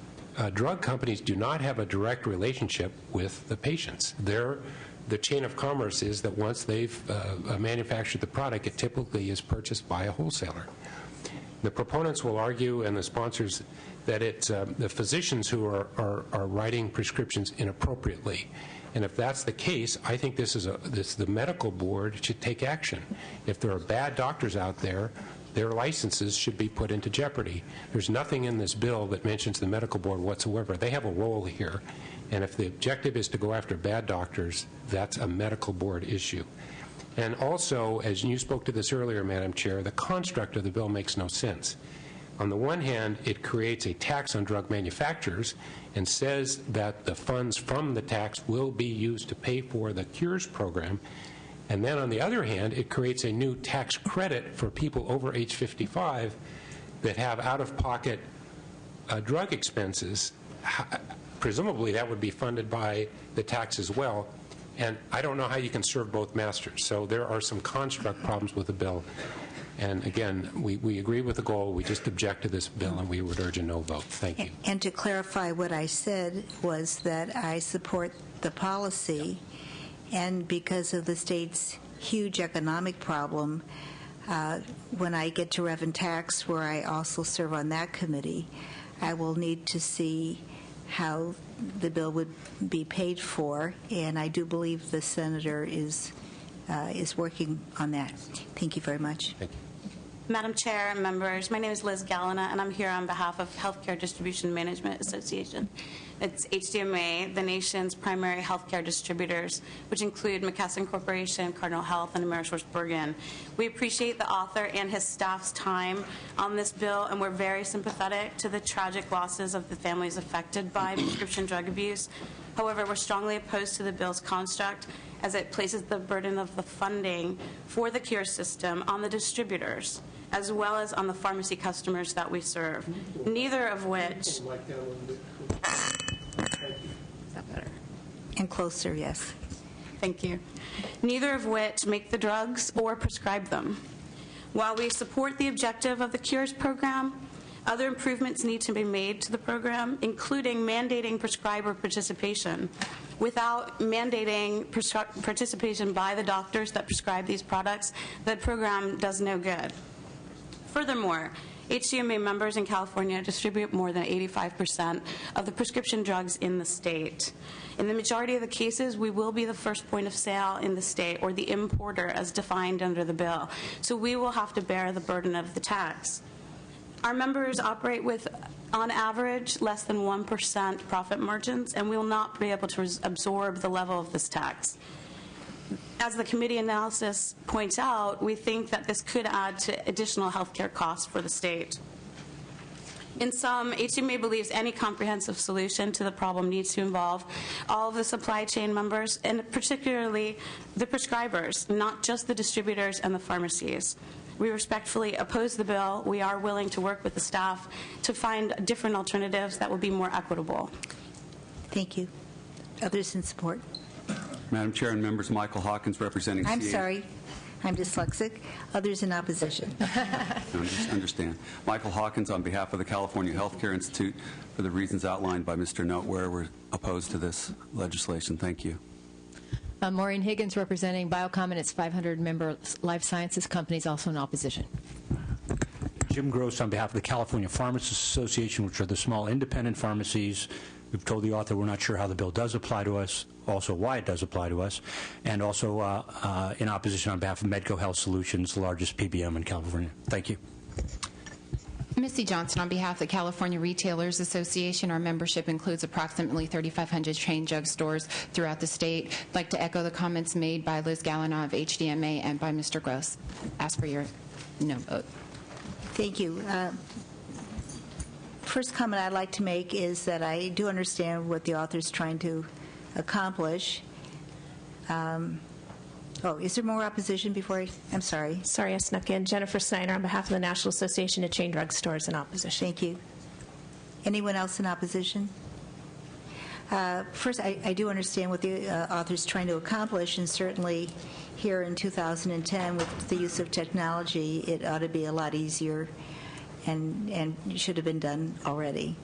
Drug companies do not have a direct relationship with the patients. The chain of commerce is that once they've manufactured the product, it typically is purchased by a wholesaler. The proponents will argue, and the sponsors, that it's the physicians who are writing prescriptions inappropriately. And if that's the case, I think the medical board should take action. If there are bad doctors out there, their licenses should be put into jeopardy. There's nothing in this bill that mentions the medical board whatsoever. They have a role here. And if the objective is to go after bad doctors, that's a medical board issue. And also, as you spoke to this earlier, Madam Chair, the construct of the bill makes no sense. On the one hand, it creates a tax on drug manufacturers and says that the funds from the tax will be used to pay for the Cures program. And then on the other hand, it creates a new tax credit for people over age 55 that have out-of-pocket drug expenses. Presumably that would be funded by the tax as well. And I don't know how you can serve both masters. So there are some construct problems with the bill. And again, we agree with the goal. We just object to this bill, and we would urge a no vote. Thank you.
And to clarify, what I said was that I support the policy, and because of the state's huge economic problem, when I get to Rev and Tax, where I also serve on that committee, I will need to see how the bill would be paid for, and I do believe the senator is working on that. Thank you very much.
Thank you.
Madam Chair and members, my name is Liz Gallina, and I'm here on behalf of Healthcare Distribution Management Association. It's HDMA, the nation's primary healthcare distributors, which include McKesson Corporation, Cardinal Health, and AmerisourceBergen. We appreciate the author and his staff's time on this bill, and we're very sympathetic to the tragic losses of the families affected by prescription drug abuse. However, we're strongly opposed to the bill's construct, as it places the burden of the funding for the Cure system on the distributors, as well as on the pharmacy customers that we serve, neither of which...
And closer, yes.
Thank you. Neither of which make the drugs or prescribe them. While we support the objective of the Cures program, other improvements need to be made to the program, including mandating prescriber participation. Without mandating participation by the doctors that prescribe these products, the program does no good. Furthermore, HCMA members in California distribute more than 85% of the prescription drugs in the state. In the majority of the cases, we will be the first point of sale in the state, or the importer as defined under the bill. So we will have to bear the burden of the tax. Our members operate with, on average, less than 1% profit margins, and we will not be able to absorb the level of this tax. As the committee analysis points out, we think that this could add to additional health care costs for the state. In sum, HCMA believes any comprehensive solution to the problem needs to involve all of the supply chain members, and particularly the prescribers, not just the distributors and the pharmacies. We respectfully oppose the bill. We are willing to work with the staff to find different alternatives that will be more equitable.
Thank you. Others in support?
Madam Chair and members, Michael Hawkins representing
I'm
CA.
sorry. I'm dyslexic. Others in opposition.
Understand. Michael Hawkins on behalf of the California Healthcare Institute. For the reasons outlined by Mr. Noteware, we're opposed to this legislation. Thank you.
Maureen Higgins representing Biocom and its 500-member life sciences companies, also in opposition.
Jim Gross on behalf of the California Pharmacists Association, which are the small independent pharmacies. We've told the author we're not sure how the bill does apply to us, also why it does apply to us, and also in opposition on behalf of Medco Health Solutions, the largest PBM in California. Thank you.
Missy Johnson on behalf of the California Retailers Association. Our membership includes approximately 3,500 chain drug stores throughout the state. I'd like to echo the comments made by Liz Gallina of HDMA and by Mr. Gross. Ask for your no vote.
Thank you. First comment I'd like to make is that I do understand what the author is trying to accomplish. Is there more opposition before I'm sorry.
Sorry, I snuck in. Jennifer Snyder on behalf of the National Association of Chain Drug Stores in opposition.
Thank you. Anyone else in opposition? First, I do understand what the author is trying to accomplish, and certainly here in 2010, with the use of technology, it ought to be a lot easier and should have been done already.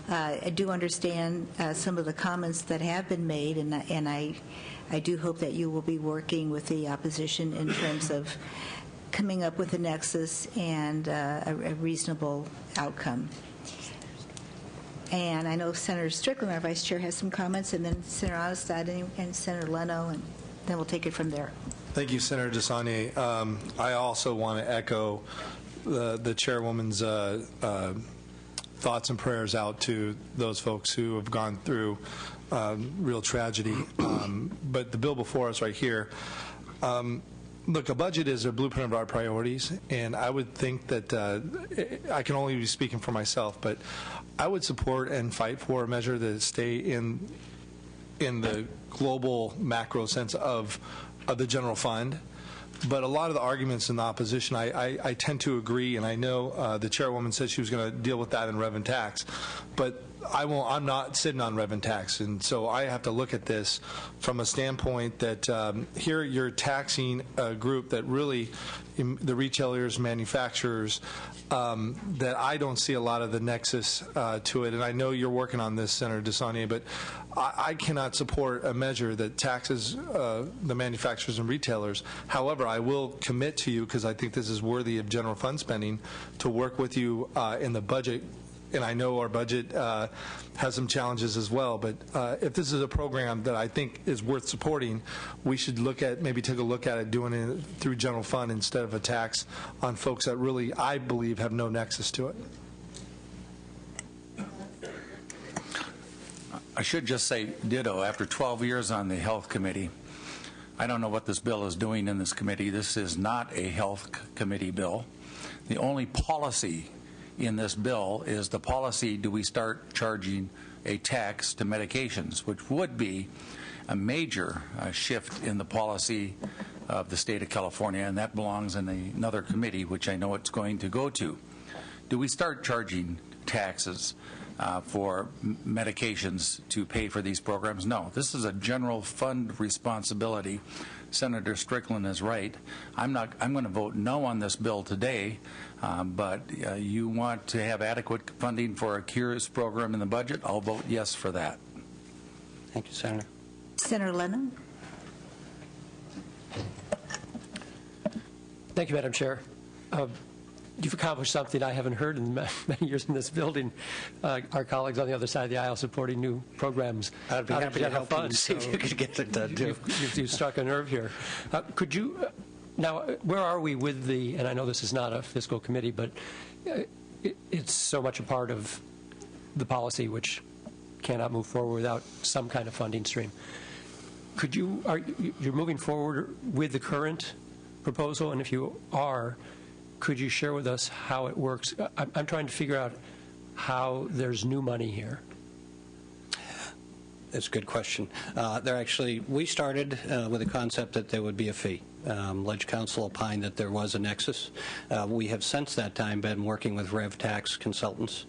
I do understand some of the comments that have been made, and I do hope that you will be working with the opposition in terms of coming up with a nexus and a reasonable outcome. And I know Senator Strickland, our vice chair, has some comments, and then Senator Onestad and Senator Leno, and then we'll take it from there.
Thank you, Senator DeSaulnier. I also want to echo the chairwoman's thoughts and prayers out to those folks who have gone through real tragedy. But the bill before us right here, look, a budget is a blueprint of our priorities, and I would think that I can only be speaking for myself, but I would support and fight for a measure that stay in the global macro sense of the general fund. But a lot of the arguments in the opposition, I tend to agree, and I know the chairwoman said she was going to deal with that in rev and tax, but I'm not sitting on rev and tax, and so I have to look at this from a standpoint that here you're taxing a group that really, the retailers, manufacturers, that I don't see a lot of the nexus to it, and I know you're working on this, Senator DeSaulnier, but I cannot support a measure that taxes the manufacturers and retailers. However, I will commit to you, because I think this is worthy of general fund spending, to work with you in the budget. And I know our budget has some challenges as well, but if this is a program that I think is worth supporting, we should maybe take a look at it doing it through general fund instead of a tax on folks that really, I believe, have no nexus to it.
I should just say ditto. After 12 years on the Health Committee, I don't know what this bill is doing in this committee. This is not a Health Committee bill. The only policy in this bill is the policy, do we start charging a tax to medications, which would be a major shift in the policy of the state of California, and that belongs in another committee, which I know it's going to go to. Do we start charging taxes for medications to pay for these programs. No, this is a general fund responsibility. Senator Strickland is right. I'm going to vote no on this bill today, but you want to have adequate funding for a Cures program in the budget, I'll vote yes for that.
Thank you, Senator.
Senator Lennon.
Thank you, Madam Chair. You've accomplished something I haven't heard in many years in this building. Our colleagues on the other side of the aisle supporting new programs.
I'd be happy to help you see if you could get it done, too.
You've struck a nerve here. Could you, now, where are we with the, and I know this is not a fiscal committee, but it's so much a part of the policy which cannot move forward without some kind of funding stream. Could you, you're moving forward with the current proposal, and if you are, could you share with us how it works? I'm trying to figure out how there's new money here.
It's a good question. We started with a concept that there would be a fee. Ledge Council opined that there was a nexus. We have since that time been working with RevTax consultants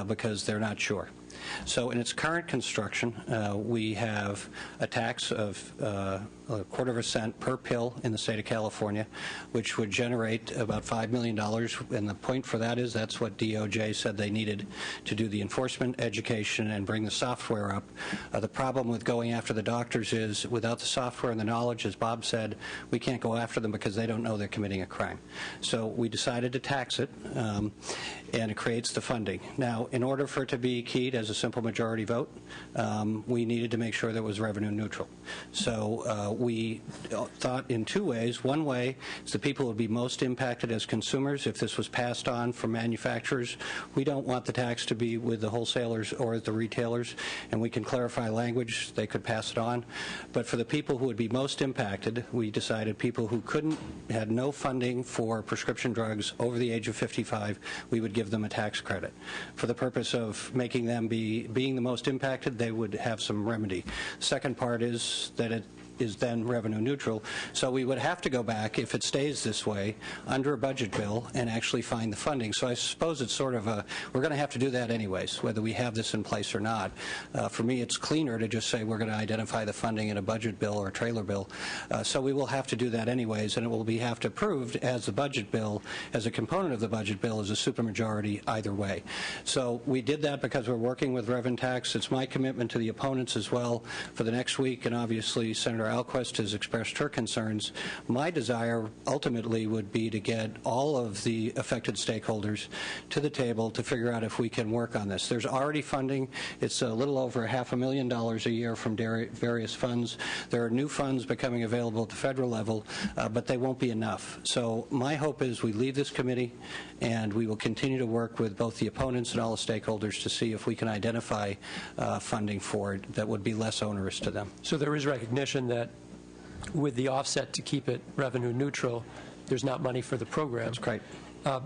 because they're not sure. So in its current construction, we have a tax of a quarter of a cent per pill in the state of California, which would generate about $5 million. And the point for that is that's what DOJ said they needed to do the enforcement, education, and bring the software up. The problem with going after the doctors is without the software and the knowledge, as Bob said, we can't go after them because they don't know they're committing a crime. So we decided to tax it, and it creates the funding. Now, in order for it to be keyed as a simple majority vote, we needed to make sure that it was revenue neutral. So we thought in two ways. One way is the people who would be most impacted as consumers if this was passed on from manufacturers. We don't want the tax to be with the wholesalers or the retailers, and we can clarify language. They could pass it on. But for the people who would be most impacted, we decided people who had no funding for prescription drugs over the age of 55, we would give them a tax credit. For the purpose of making them being the most impacted, they would have some remedy. Second part is that it is then revenue neutral. So we would have to go back, if it stays this way, under a budget bill and actually find the funding. So I suppose it's sort of we're going to have to do that anyways, whether we have this in place or not. For me, it's cleaner to just say we're going to identify the funding in a budget bill or a trailer bill. So we will have to do that anyways, and it will have to approved as the budget bill, as a component of the budget bill, as a supermajority either way. So we did that because we're working with RevTax. It's my commitment to the opponents as well for the next week, and obviously Senator Alquist has expressed her concerns. My desire ultimately would be to get all of the affected stakeholders to the table to figure out if we can work on this. There's already funding. It's a little over $500,000 a year from various funds. There are new funds becoming available at the federal level, but they won't be enough. So my hope is we leave this committee and we will continue to work with both the opponents and all the stakeholders to see if we can identify funding for it that would be less onerous to them.
So there is recognition that with the offset to keep it revenue neutral, there's not money for the program.
That's great.
A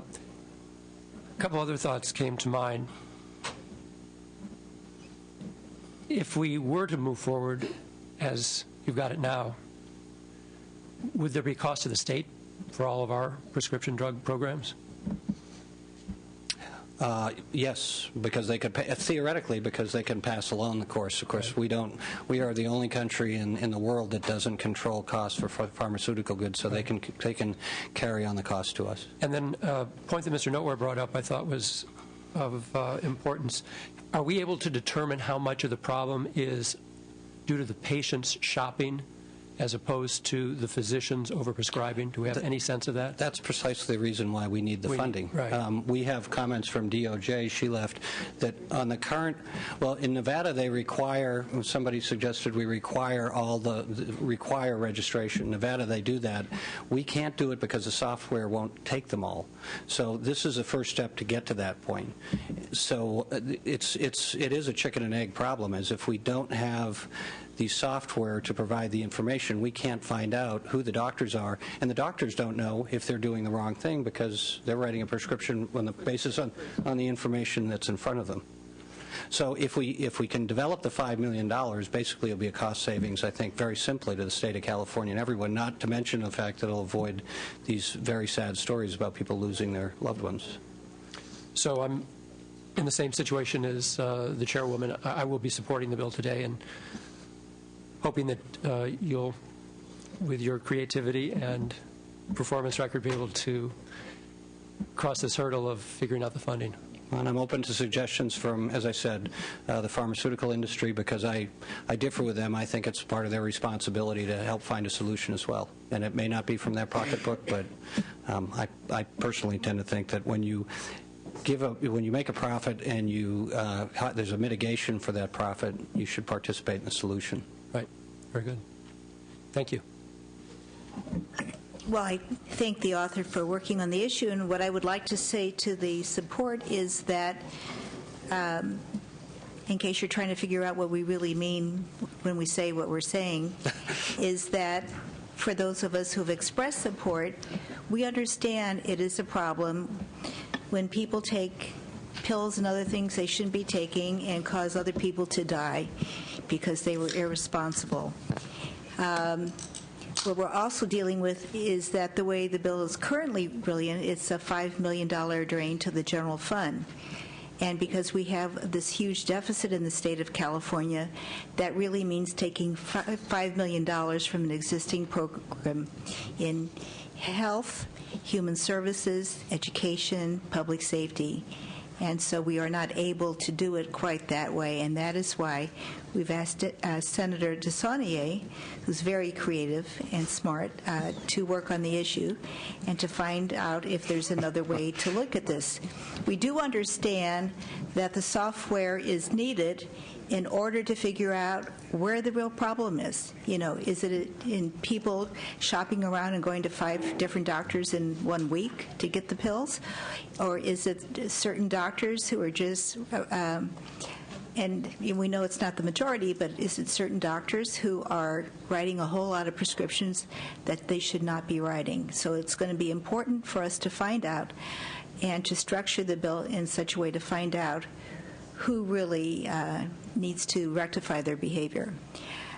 couple other thoughts came to mind. If we were to move forward as you've got it now, would there be cost to the state for all of our prescription drug programs?
Yes, because they could pay, theoretically, because they can pass along the course. Of course, we don't. We are the only country in the world that doesn't control costs for pharmaceutical goods, so they can carry on the cost to us.
And then a point that Mr. Noteware brought up I thought was of importance. Are we able to determine how much of the problem is due to the patients shopping as opposed to the physicians overprescribing? Do we have any sense of that?
That's precisely the reason why we need the funding.
Right.
We have comments from DOJ, she left, that on the current, well, in Nevada they require, somebody suggested we require require registration. In Nevada they do that. We can't do it because the software won't take them all. So this is a first step to get to that point. So it is a chicken and egg problem, as if we don't have the software to provide the information, we can't find out who the doctors are, and the doctors don't know if they're doing the wrong thing because they're writing a prescription on the basis on the information that's in front of them. So if we can develop the $5 million, basically it'll be a cost savings, I think, very simply to the state of California and everyone, not to mention the fact that it'll avoid these very sad stories about people losing their loved ones.
So in the same situation as the chairwoman. I will be supporting the bill today and hoping that you'll, with your creativity and performance record, be able to cross this hurdle of figuring out the funding.
And I'm open to suggestions from, as I said, the pharmaceutical industry, because I differ with them. I think it's part of their responsibility to help find a solution as well. And it may not be from their pocketbook, but I personally tend to think that when you make a profit and there's a mitigation for that profit, you should participate in the solution.
Right. Very good. Thank you.
Well, I thank the author for working on the issue, and what I would like to say to the support is that, in case you're trying to figure out what we really mean when we say what we're saying, is that for those of us who have expressed support, we understand it is a problem when people take pills and other things they shouldn't be taking and cause other people to die because they were irresponsible. What we're also dealing with is that the way the bill is currently brilliant, it's a $5 million drain to the general fund. And because we have this huge deficit in the state of California, that really means taking $5 million from an existing program in health, human services, education, public safety. And so we are not able to do it quite that way, and that is why we've asked Senator DeSaulnier, who's very creative and smart, to work on the issue and to find out if there's another way to look at this. We do understand that the software is needed in order to figure out where the real problem is. You know, is it in people shopping around and going to 5 different doctors in 1 week to get the pills? Or is it certain doctors who are just, and we know it's not the majority, but is it certain doctors who are writing a whole lot of prescriptions that they should not be writing? So it's going to be important for us to find out and to structure the bill in such a way to find out who really needs to rectify their behavior.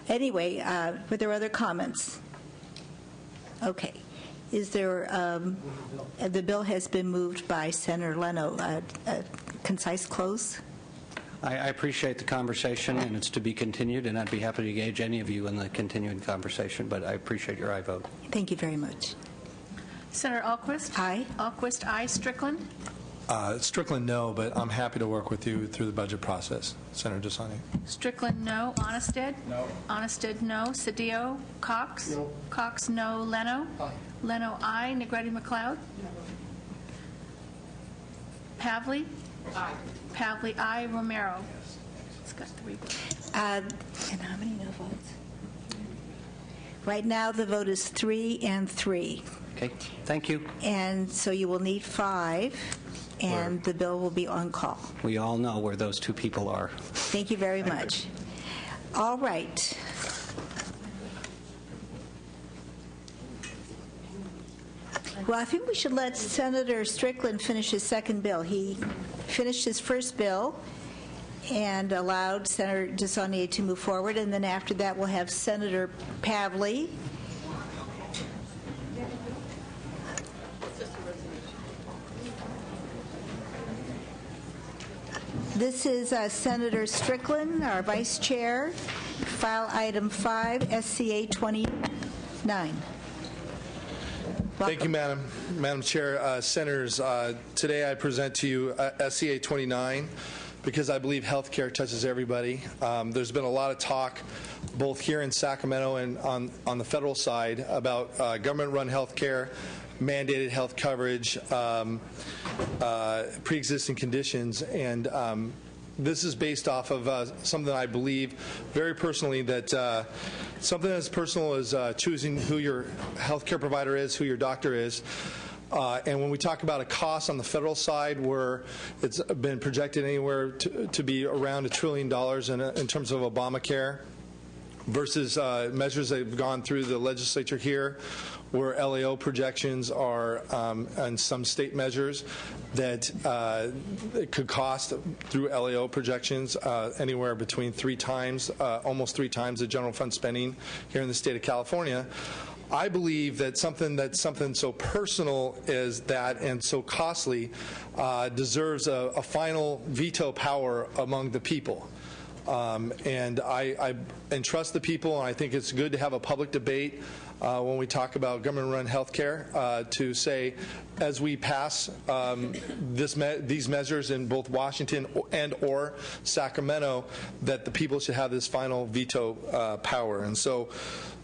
Anyway, were there other comments? Okay. Is there, the bill has been moved by Senator Leno. Concise close?
I appreciate the conversation, and it's to be continued, and I'd be happy to engage any of you in the continuing conversation, but I appreciate your aye vote.
Thank you very much.
Senator Alquist?
Aye.
Alquist, aye. Strickland?
Strickland, no, but I'm happy to work with you through the budget process. Senator DeSaulnier.
Strickland, no. Honested?
No.
Honested, no. Cedillo? Cox? No. Cox, no. Leno?
Aye.
Leno, aye. Negretti McLeod? Pavley? Aye. Pavley, aye. Romero? It's got 3 votes.
And how many no votes? Right now, the vote is 3 and 3.
Okay, thank you.
And so you will need 5, and the bill will be on call.
We all know where those 2 people are.
Thank you very much. All right. Well, I think we should let Senator Strickland finish his second bill. He finished his first bill and allowed Senator DeSaulnier to move forward, and then after that we'll have Senator Pavley. This is Senator Strickland, our Vice Chair, file item 5, SCA 29.
Thank you, Madam Chair. Senators, today I present to you SCA 29 because I believe health care touches everybody. There's been a lot of talk, both here in Sacramento and on the federal side, about government-run health care, mandated health coverage, pre-existing conditions, and this is based off of something I believe very personally, that something as personal as choosing who your health care provider is, who your doctor is. And when we talk about a cost on the federal side, where it's been projected anywhere to be around $1 trillion in terms of Obamacare, versus measures that have gone through the legislature here, where LAO projections are on some state measures that it could cost through LAO projections anywhere between almost three times the general fund spending here in the state of California. I believe that something so personal as that and so costly deserves a final veto power among the people. And I entrust the people, and I think it's good to have a public debate when we talk about government-run health care to say, as we pass these measures in both Washington and or Sacramento, that the people should have this final veto power. And so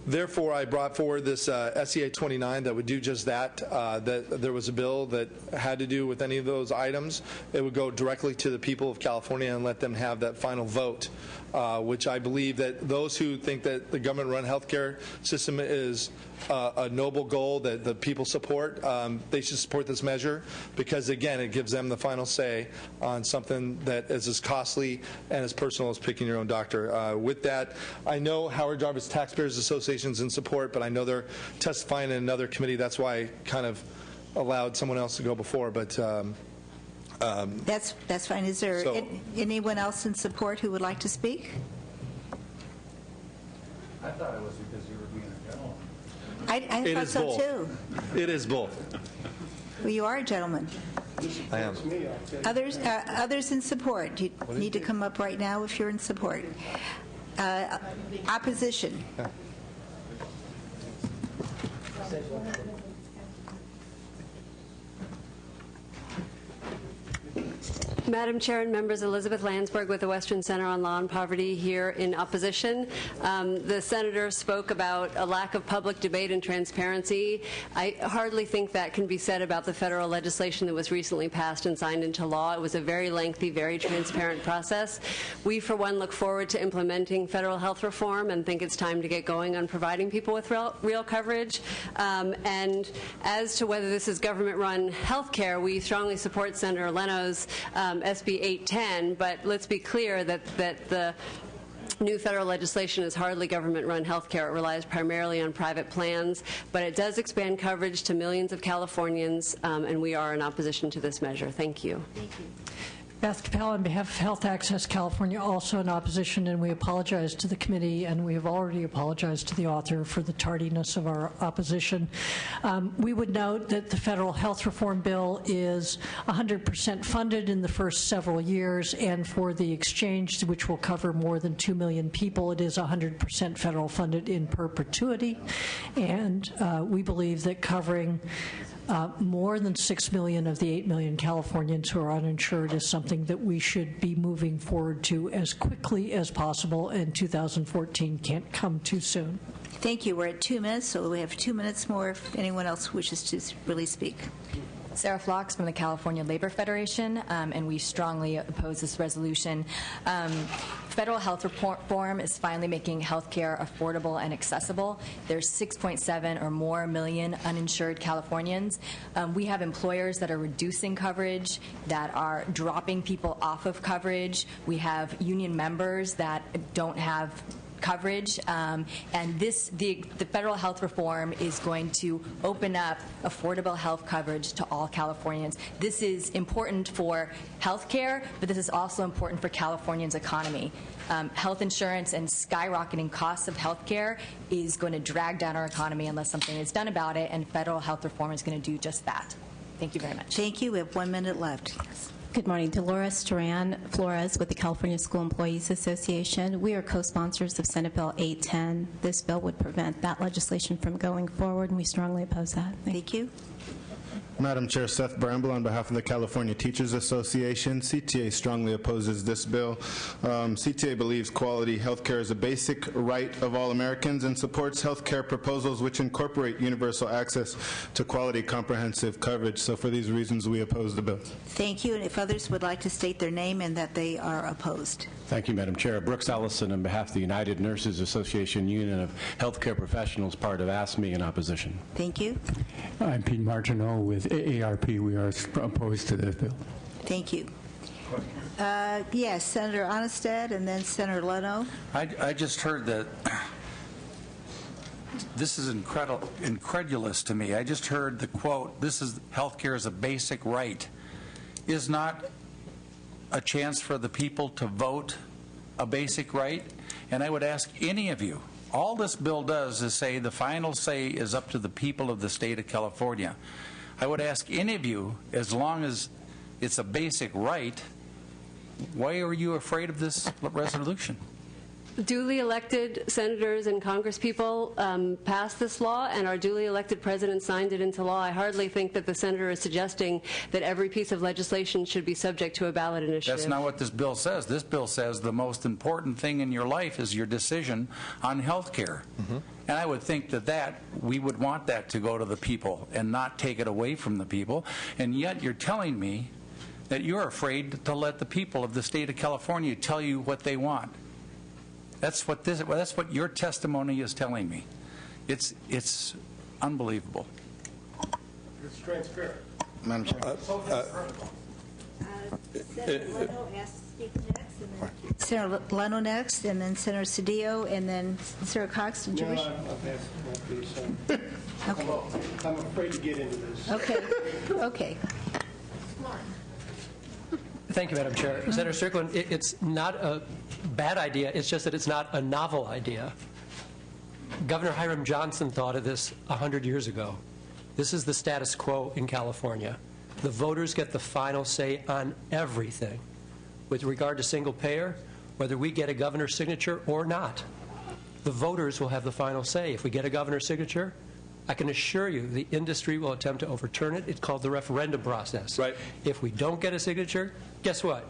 therefore, I brought forward this SEA 29 that would do just that, that there was a bill that had to do with any of those items. It would go directly to the people of California and let them have that final vote, which I believe that those who think that the government-run healthcare system is a noble goal that the people support, they should support this measure because, again, it gives them the final say on something that is as costly and as personal as picking your own doctor. With that, I know Howard Jarvis Taxpayers Association is in support, but I know they're testifying in another committee. That's why I kind of allowed someone else to go before. But
that's fine. Is there anyone else in support who would like to speak?
I thought it was because you were being a gentleman.
I thought so too.
It is both.
Well, you are a gentleman.
I am.
Others in support. You need to come up right now if you're in support. Opposition.
Madam Chair and members, Elizabeth Landsberg with the Western Center on Law and Poverty here in opposition. The senator spoke about a lack of public debate and transparency. I hardly think that can be said about the federal legislation that was recently passed and signed into law. It was a very lengthy, very transparent process. We, for one, look forward to implementing federal health reform and think it's time to get going on providing people with real coverage. And as to whether this is government-run health care, we strongly support Senator Leno's SB 810, but let's be clear that the new federal legislation is hardly government-run health care. It relies primarily on private plans, but it does expand coverage to millions of Californians, and we are in opposition to this measure. Thank you.
Thank you. Beth Capel, on behalf of Health Access California, also in opposition, and we apologize to the committee, and we have already apologized to the author for the tardiness of our opposition. We would note that the federal health reform bill is 100% funded in the first several years, and for the exchange, which will cover more than 2 million people, it is 100% federal funded in perpetuity, and we believe that covering more than 6 million of the 8 million Californians who are uninsured is something that we should be moving forward to as quickly as possible, and 2014 can't come too soon.
Thank you. We're at 2 minutes, so we have 2 minutes more if anyone else wishes to really speak.
Sarah Phlox from the California Labor Federation, and we strongly oppose this resolution. Federal health reform is finally making health care affordable and accessible. There's 6.7 or more million uninsured Californians. We have employers that are reducing coverage, that are dropping people off of coverage. We have union members that don't have coverage, and the federal health reform is going to open up affordable health coverage to all Californians. This is important for health care, but this is also important for Californians' economy. Health insurance and skyrocketing costs of health care is going to drag down our economy unless something is done about it, and federal health reform is going to do just that. Thank you very much.
Thank you. We have 1 minute left.
Good morning. Dolores Duran Flores with the California School Employees Association. We are co-sponsors of Senate Bill 810. This bill would prevent that legislation from going forward, and we strongly oppose that.
Thank you.
Madam Chair, Seth Bramble on behalf of the California Teachers Association. CTA strongly opposes this bill. CTA believes quality health care is a basic right of all Americans and supports health care proposals which incorporate universal access to quality comprehensive coverage. So for these reasons, we oppose the bill.
Thank you. And if others would like to state their name and that they are opposed.
Thank you, Madam Chair. Brooks Ellison on behalf of the United Nurses Association Union of Healthcare Professionals, part of ASME, in opposition.
Thank you.
I'm Pete Martineau with AARP. We are opposed to this bill.
Thank you. Yes, Senator Onestad and then Senator Leno.
I just heard that This is incredulous to me. I just heard the quote, this is health care is a basic right. Is not a chance for the people to vote a basic right? And I would ask any of you, all this bill does is say the final say is up to the people of the state of California. I would ask any of you, as long as it's a basic right, why are you afraid of this resolution?
Duly elected senators and congresspeople passed this law, and our duly elected president signed it into law. I hardly think that the senator is suggesting that every piece of legislation should be subject to a ballot initiative.
That's not what this bill says. This bill says the most important thing in your life is your decision on health care. And I would think that we would want that to go to the people and not take it away from the people. And yet you're telling me that you're afraid to let the people of the state of California tell you what they want. That's what your testimony is telling me. It's unbelievable.
It's transparent.
Madam Chair.
Senator Leno next, and then Senator Cedillo, and then Senator Cox. Did you wish?
Okay. I'm afraid to get into this.
Okay. Okay.
Thank you, Madam Chair. Senator Strickland, it's not a bad idea. It's just that it's not a novel idea. Governor Hiram Johnson thought of this 100 years ago. This is the status quo in California. The voters get the final say on everything. With regard to single payer, whether we get a governor's signature or not, the voters will have the final say. If we get a governor's signature, I can assure you the industry will attempt to overturn it. It's called the referendum process.
Right.
If we don't get a signature, guess what?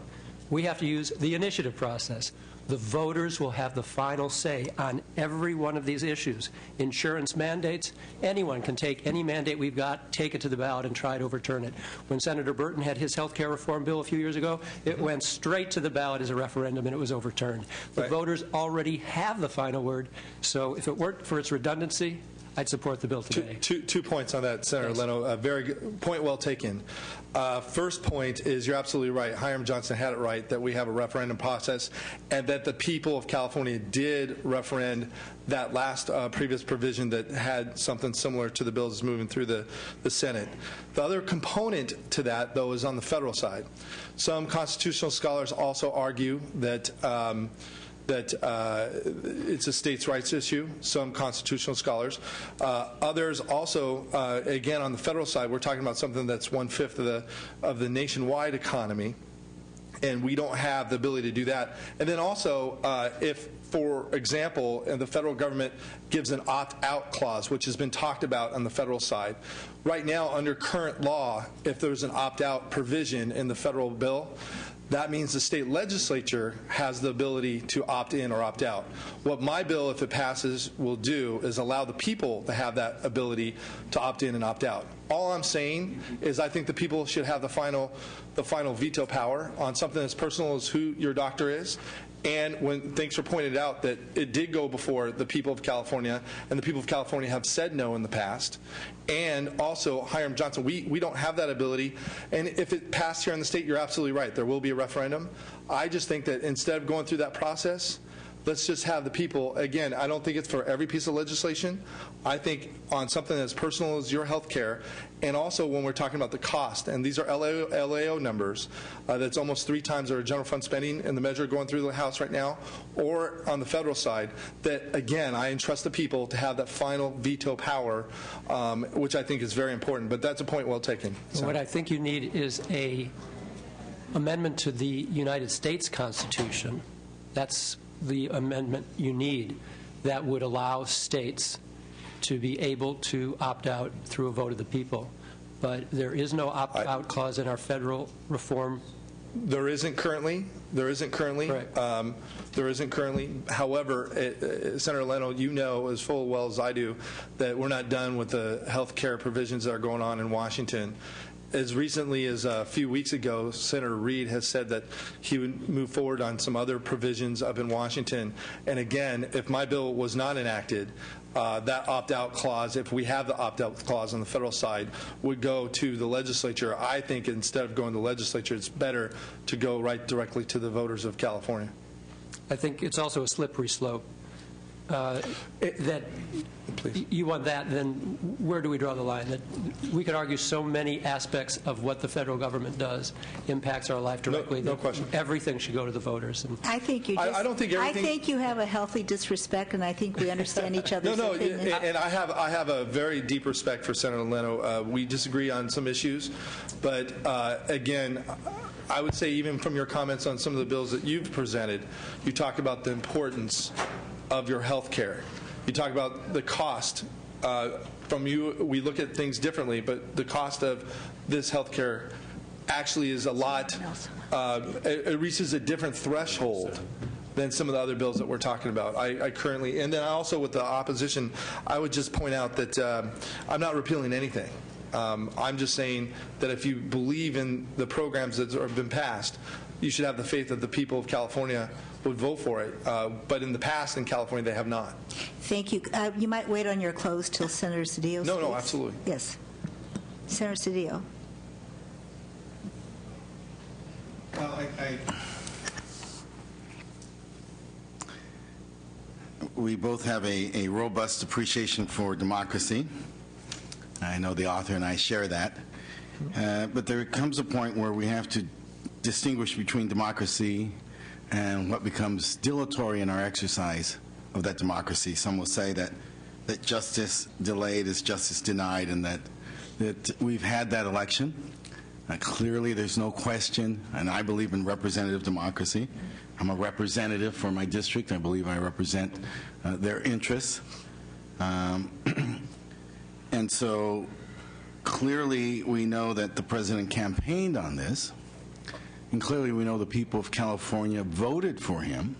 We have to use the initiative process. The voters will have the final say on every one of these issues. Insurance mandates, anyone can take any mandate we've got, take it to the ballot, and try to overturn it. When Senator Burton had his health care reform bill a few years ago, it went straight to the ballot as a referendum, and it was overturned. The voters already have the final word, so if it weren't for its redundancy, I'd support the bill today.
Two points on that, Senator Leno. Very good point, well taken. First point is you're absolutely right. Hiram Johnson had it right that we have a referendum process, and that the people of California did referend that last previous provision that had something similar to the bills that's moving through the Senate. The other component to that, though, is on the federal side. Some constitutional scholars also argue that it's a states' rights issue, some constitutional scholars. Others also, again, on the federal side, we're talking about something that's 1/5 of the nationwide economy, and we don't have the ability to do that. And then also, if, for example, the federal government gives an opt-out clause, which has been talked about on the federal side. Right now, under current law, if there's an opt-out provision in the federal bill, that means the state legislature has the ability to opt in or opt out. What my bill, if it passes, will do is allow the people to have that ability to opt in and opt out. All I'm saying is I think the people should have the final veto power on something as personal as who your doctor is. And when things were pointed out that it did go before the people of California, and the people of California have said no in the past, and also Hiram Johnson, we don't have that ability. And if it passed here in the state, you're absolutely right. There will be a referendum. I just think that instead of going through that process, let's just have the people, again, I don't think it's for every piece of legislation. I think on something as personal as your health care, and also when we're talking about the cost, and these are LAO numbers, that's almost 3 times our general fund spending in the measure going through the House right now, or on the federal side, that, again, I entrust the people to have that final veto power, which I think is very important. But that's a point well taken. So.
What I think you need is a amendment to the United States Constitution. That's the amendment you need that would allow states to be able to opt out through a vote of the people. But there is no opt-out clause in our federal reform.
There isn't currently. There isn't currently.
Right.
There isn't currently. However, Senator Leno, you know as full well as I do that we're not done with the health care provisions that are going on in Washington. As recently as a few weeks ago, Senator Reid has said that he would move forward on some other provisions up in Washington. And again, if my bill was not enacted, that opt-out clause, if we have the opt-out clause on the federal side, would go to the legislature. I think instead of going to the legislature, it's better to go right directly to the voters of California.
I think it's also a slippery slope. that you want that, then where do we draw the line? That we could argue so many aspects of what the federal government does impacts our life directly.
No question.
Everything should go to the voters. And
I think you.
I don't think everything.
I think you have a healthy disrespect, and I think we understand each other's opinions.
And I have a very deep respect for Senator Leno. We disagree on some issues, but again, I would say even from your comments on some of the bills that you've presented, you talk about the importance of your health care. You talk about the cost. From you, we look at things differently, but the cost of this health care actually is a lot, it reaches a different threshold than some of the other bills that we're talking about. I currently, and then also with the opposition, I would just point out that I'm not repealing anything. I'm just saying that if you believe in the programs that have been passed, you should have the faith that the people of California would vote for it. But in the past in California, they have not.
Thank you. You might wait on your close till Senator Cedillo speaks.
No, absolutely.
Yes. Senator Cedillo.
Well, we both have a robust appreciation for democracy. I know the author and I share that. But there comes a point where we have to distinguish between democracy and what becomes dilatory in our exercise of that democracy. Some will say that justice delayed is justice denied, and that we've had that election. Clearly, there's no question, and I believe in representative democracy. I'm a representative for my district. I believe I represent their interests. And so clearly we know that the president campaigned on this, and clearly we know the people of California voted for him.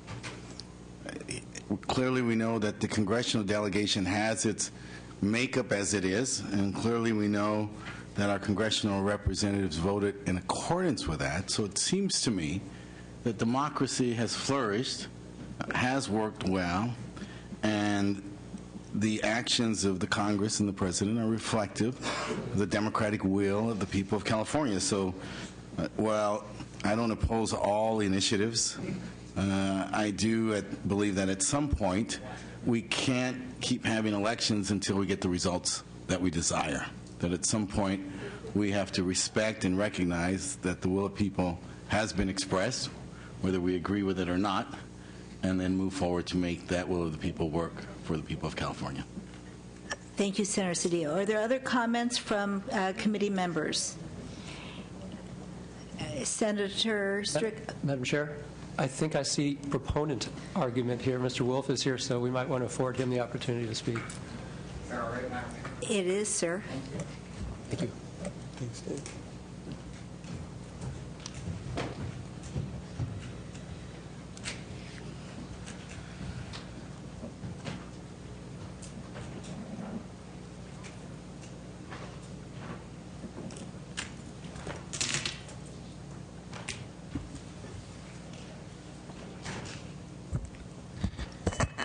Clearly we know that the congressional delegation has its makeup as it is, and clearly we know that our congressional representatives voted in accordance with that. So it seems to me that democracy has flourished, has worked well, and the actions of the Congress and the President are reflective of the democratic will of the people of California. So while I don't oppose all initiatives, I do believe that at some point we can't keep having elections until we get the results that we desire. That at some point we have to respect and recognize that the will of people has been expressed, whether we agree with it or not, and then move forward to make that will of the people work for the people of California.
Thank you, Senator Cedillo. Are there other comments from committee members? Senator Strick.
Madam Chair, I think I see proponent argument here. Mr. Wolf is here, so we might want to afford him the opportunity to speak.
It is, sir.
Thank you.
Thanks, Dave.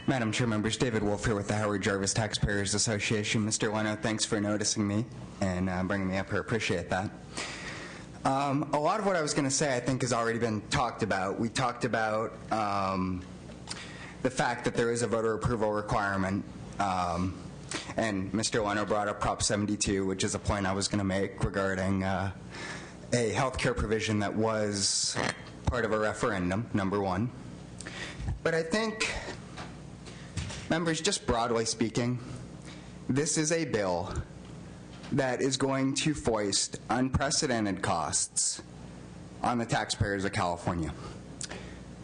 Madam Chair, members, David Wolf here with the Howard Jarvis Taxpayers Association. Mr. Leno, thanks for noticing me and bringing me up here. Appreciate that. A lot of what I was going to say, I think, has already been talked about. We talked about the fact that there is a voter approval requirement, and Mr. Leno brought up Prop 72, which is a point I was going to make regarding a health care provision that was part of a referendum, number one. But I think, members, just broadly speaking, this is a bill that is going to foist unprecedented costs on the taxpayers of California.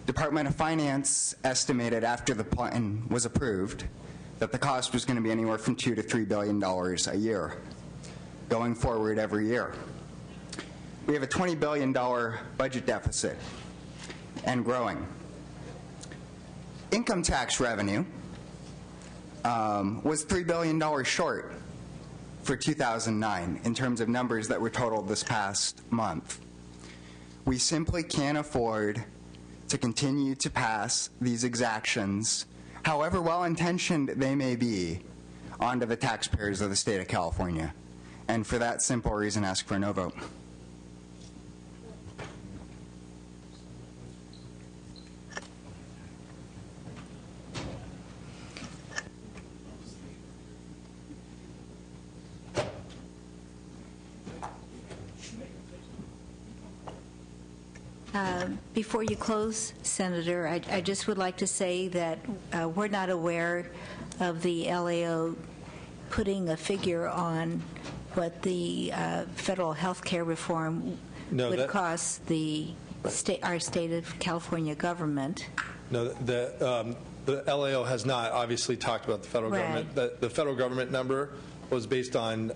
Department of Finance estimated after the plan was approved that the cost was going to be anywhere from $2 to $3 billion a year, going forward every year. We have a $20 billion budget deficit and growing. Income tax revenue was $3 billion short for 2009 in terms of numbers that were totaled this past month. We simply can't afford to continue to pass these exactions, however well-intentioned they may be, onto the taxpayers of the state of California. And for that simple reason, ask for a no vote.
Before you close, Senator, I just would like to say that we're not aware of the LAO putting a figure on what the federal health care reform would cost our state of California government.
No, the LAO has not obviously talked about the federal government. The federal government number was based on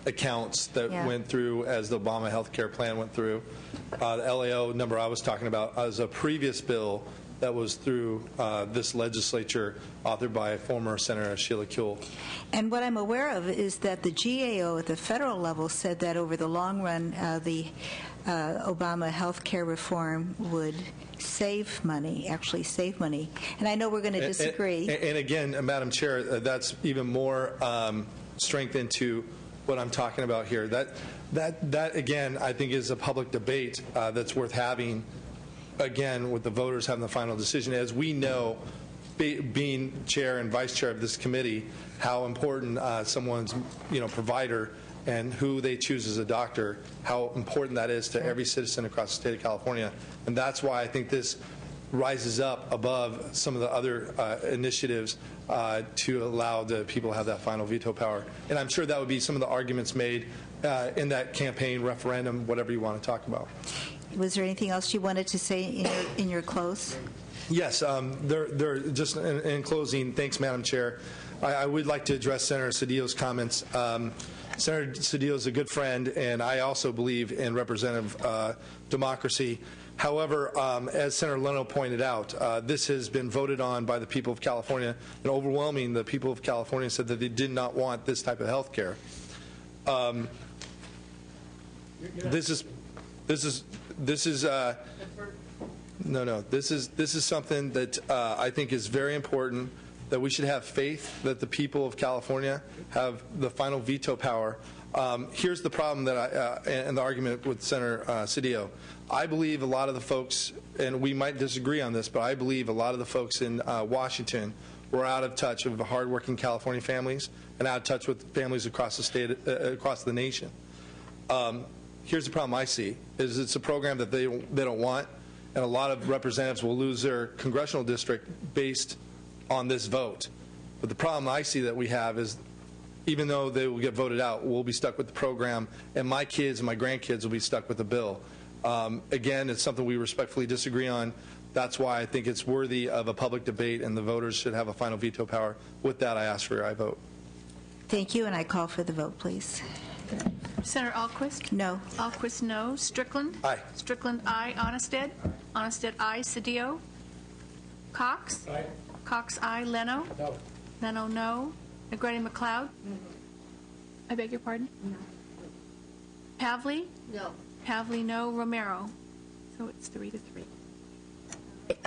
accounts that went through as the Obama health care plan went through. The LAO number I was talking about was a previous bill that was through this legislature, authored by former Senator Sheila Kuehl.
And what I'm aware of is that the GAO at the federal level said that over the long run, the Obama health care reform would save money, actually save money. And I know we're going to disagree.
And again, Madam Chair, that's even more strength into what I'm talking about here. That again, I think is a public debate that's worth having, again, with the voters having the final decision. As we know, being chair and vice chair of this committee, how important someone's provider and who they choose as a doctor, how important that is to every citizen across the state of California. And that's why I think this rises up above some of the other initiatives to allow the people to have that final veto power. And I'm sure that would be some of the arguments made in that campaign, referendum, whatever you want to talk about.
Was there anything else you wanted to say in your close?
Yes. Just in closing, thanks, Madam Chair. I would like to address Senator Cedillo's comments. Senator Cedillo is a good friend, and I also believe in representative democracy. However, as Senator Leno pointed out, this has been voted on by the people of California, and overwhelming the people of California said that they did not want this type of health care. This is something that I think is very important, that we should have faith that the people of California have the final veto power. Here's the problem that and the argument with Senator Cedillo. I believe a lot of the folks, and we might disagree on this, but I believe a lot of the folks in Washington were out of touch with the hardworking California families and out of touch with families across the state, across the nation. Here's the problem I see, is it's a program that they don't want, and a lot of representatives will lose their congressional district based on this vote. But the problem I see that we have is, even though they will get voted out, we'll be stuck with the program, and my kids and my grandkids will be stuck with the bill. Again, it's something we respectfully disagree on. That's why I think it's worthy of a public debate, and the voters should have a final veto power. With that, I ask for your aye vote.
Thank you, and I call for the vote, please.
Senator Alquist?
No.
Alquist, no. Strickland?
Aye.
Strickland, aye. Onnested? Onnested, aye. Cedillo? Cox?
Aye.
Cox, aye. Leno?
No.
Leno, no. Negretti McLeod? I beg your pardon? No. Pavley?
No.
Pavley, no. Romero? So it's 3-3.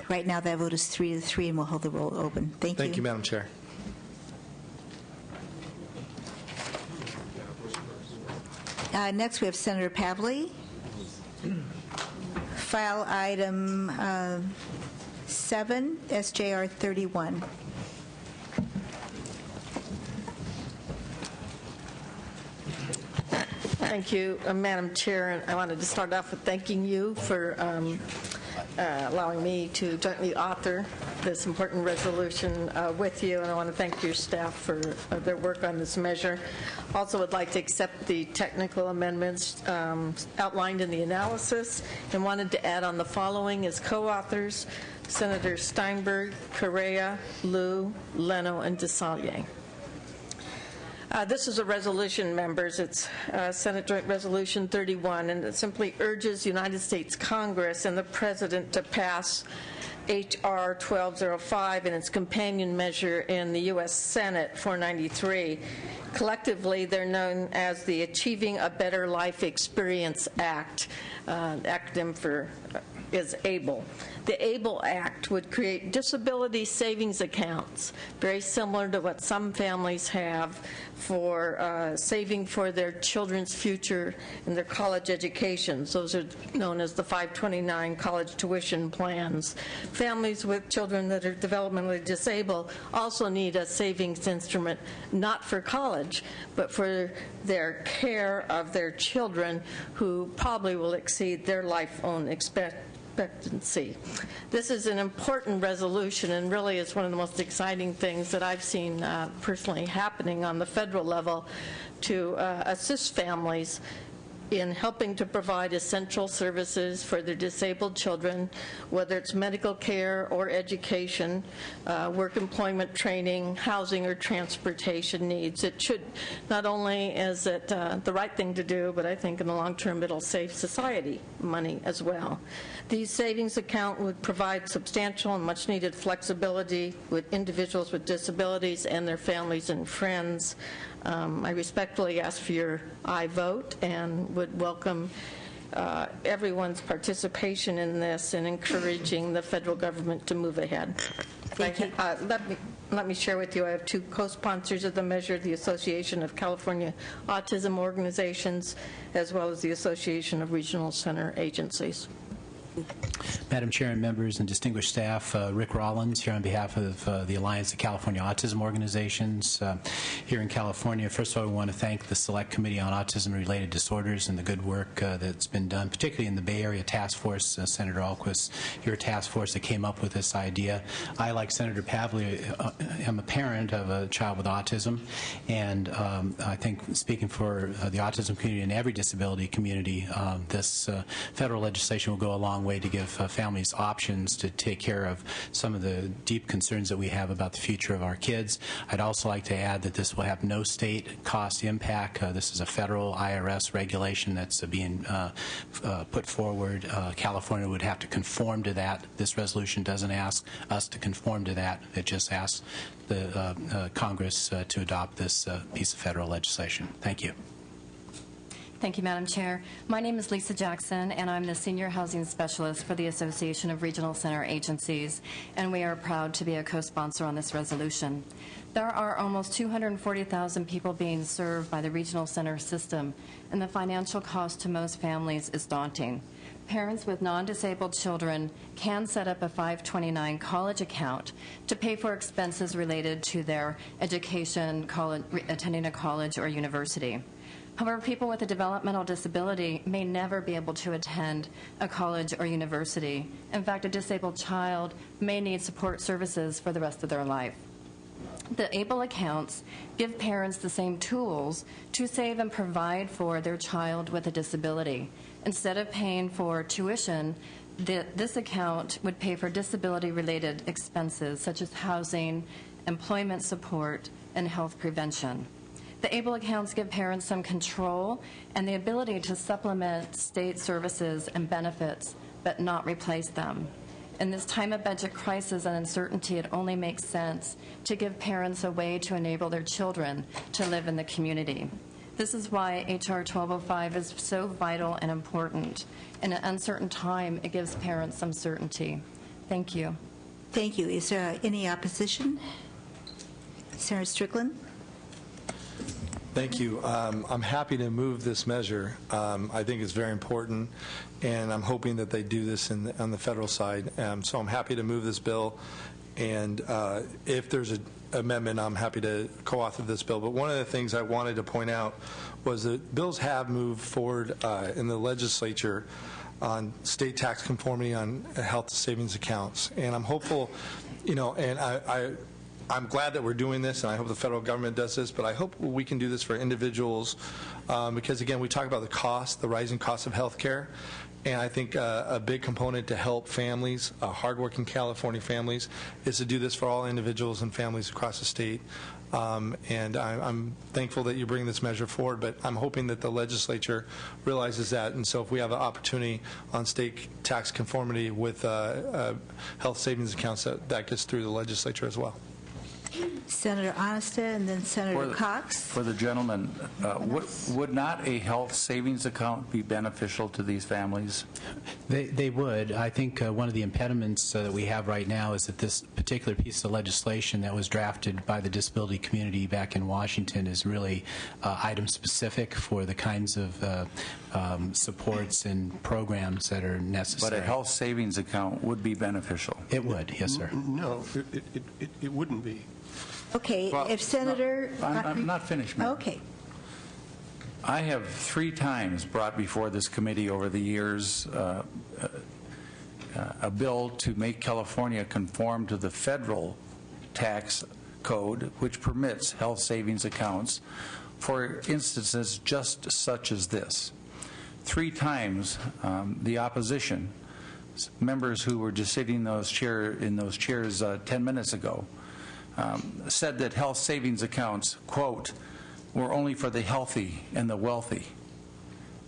Right now, that vote is 3-3, and we'll hold the roll open. Thank you.
Thank you, Madam Chair.
Next, we have Senator Pavley. File item 7, SJR 31.
Thank you, Madam Chair. And I wanted to start off with thanking you for allowing me to jointly author this important resolution with you, and I want to thank your staff for their work on this measure. Also would like to accept the technical amendments outlined in the analysis, and wanted to add on the following as co-authors: Senators Steinberg, Correa, Liu, Leno, and DeSalle. This is a resolution, members. It's Senate Joint Resolution 31, and it simply urges the United States Congress and the President to pass H.R. 1205 and its companion measure in the U.S. Senate 493. Collectively, they're known as the Achieving a Better Life Experience Act, acronym for is ABLE. The ABLE Act would create disability savings accounts, very similar to what some families have for saving for their children's future and their college educations. Those are known as the 529 college tuition plans. Families with children that are developmentally disabled also need a savings instrument, not for college, but for their care of their children who probably will exceed their life-own expectancy. This is an important resolution and really is one of the most exciting things that I've seen personally happening on the federal level to assist families in helping to provide essential services for their disabled children, whether it's medical care or education, work employment training, housing or transportation needs. It should, not only is it the right thing to do, but I think in the long term it'll save society money as well. These savings account would provide substantial and much needed flexibility with individuals with disabilities and their families and friends. I respectfully ask for your aye vote and would welcome everyone's participation in this and encouraging the federal government to move ahead.
Thank you.
Let me share with you, I have two co-sponsors of the measure, the Association of California Autism Organizations, as well as the Association of Regional Center Agencies.
Madam Chair and members and distinguished staff, Rick Rollins here on behalf of the Alliance of California Autism Organizations here in California. First of all, I want to thank the Select Committee on Autism-Related Disorders and the good work that's been done, particularly in the Bay Area Task Force. Senator Alquist, your task force that came up with this idea. I, like Senator Pavley, am a parent of a child with autism, and I think speaking for the autism community and every disability community, this federal legislation will go a long way to give families options to take care of some of the deep concerns that we have about the future of our kids. I'd also like to add that this will have no state cost impact. This is a federal IRS regulation that's being put forward. California would have to conform to that. This resolution doesn't ask us to conform to that. It just asks the Congress to adopt this piece of federal legislation. Thank you.
Thank you, Madam Chair. My name is Lisa Jackson, and I'm the Senior Housing Specialist for the Association of Regional Center Agencies, and we are proud to be a co-sponsor on this resolution. There are almost 240,000 people being served by the regional center system, and the financial cost to most families is daunting. Parents with non-disabled children can set up a 529 college account to pay for expenses related to their education, attending a college or university. However, people with a developmental disability may never be able to attend a college or university. In fact, a disabled child may need support services for the rest of their life. The ABLE accounts give parents the same tools to save and provide for their child with a disability. Instead of paying for tuition, this account would pay for disability-related expenses such as housing, employment support, and health prevention. The ABLE accounts give parents some control and the ability to supplement state services and benefits, but not replace them. In this time of budget crisis and uncertainty, it only makes sense to give parents a way to enable their children to live in the community. This is why H.R. 1205 is so vital and important. In an uncertain time, it gives parents some certainty. Thank you.
Thank you. Is there any opposition? Senator Strickland?
Thank you. I'm happy to move this measure. I think it's very important, and I'm hoping that they do this on the federal side. So I'm happy to move this bill, and if there's an amendment, I'm happy to co-author this bill. But one of the things I wanted to point out was that bills have moved forward in the legislature on state tax conformity on health savings accounts, and I'm hopeful, and I'm glad that we're doing this, and I hope the federal government does this, but I hope we can do this for individuals because, again, we talk about the cost, the rising cost of health care, and I think a big component to help families, hardworking California families, is to do this for all individuals and families across the state. And I'm thankful that you bring this measure forward, but I'm hoping that the legislature realizes that. And so if we have an opportunity on state tax conformity with health savings accounts, that gets through the legislature as well.
Senator Onesta, and then Senator Cox.
For the gentleman, would not a health savings account be beneficial to these families?
They would. I think one of the impediments that we have right now is that this particular piece of legislation that was drafted by the disability community back in Washington is really item-specific for the kinds of supports and programs that are necessary.
But a health savings account would be beneficial.
It would, yes, sir.
No, it wouldn't be.
Okay,
Well,
if Senator...
I'm not finished, ma'am.
Okay.
I have 3 times brought before this committee over the years a bill to make California conform to the federal tax code, which permits health savings accounts for instances just such as this. 3 times the opposition, members who were just sitting in those chairs 10 minutes ago, said that health savings accounts, quote, were only for the healthy and the wealthy,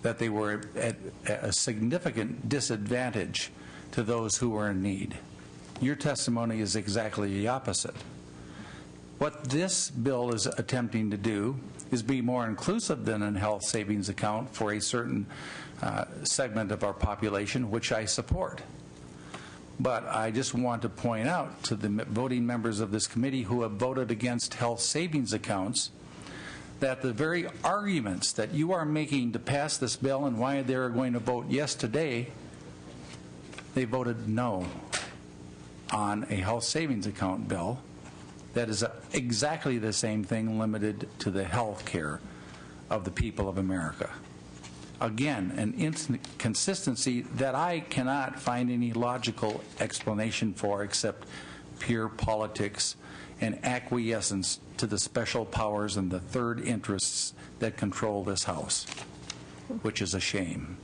that they were at a significant disadvantage to those who were in need. Your testimony is exactly the opposite. What this bill is attempting to do is be more inclusive than a health savings account for a certain segment of our population, which I support. But I just want to point out to the voting members of this committee who have voted against health savings accounts that the very arguments that you are making to pass this bill and why they're going to vote yes today, they voted no on a health savings account bill that is exactly the same thing limited to the health care of the people of America. Again, an inconsistency that I cannot find any logical explanation for except pure politics and acquiescence to the special powers and the third interests that control this House, which is a shame.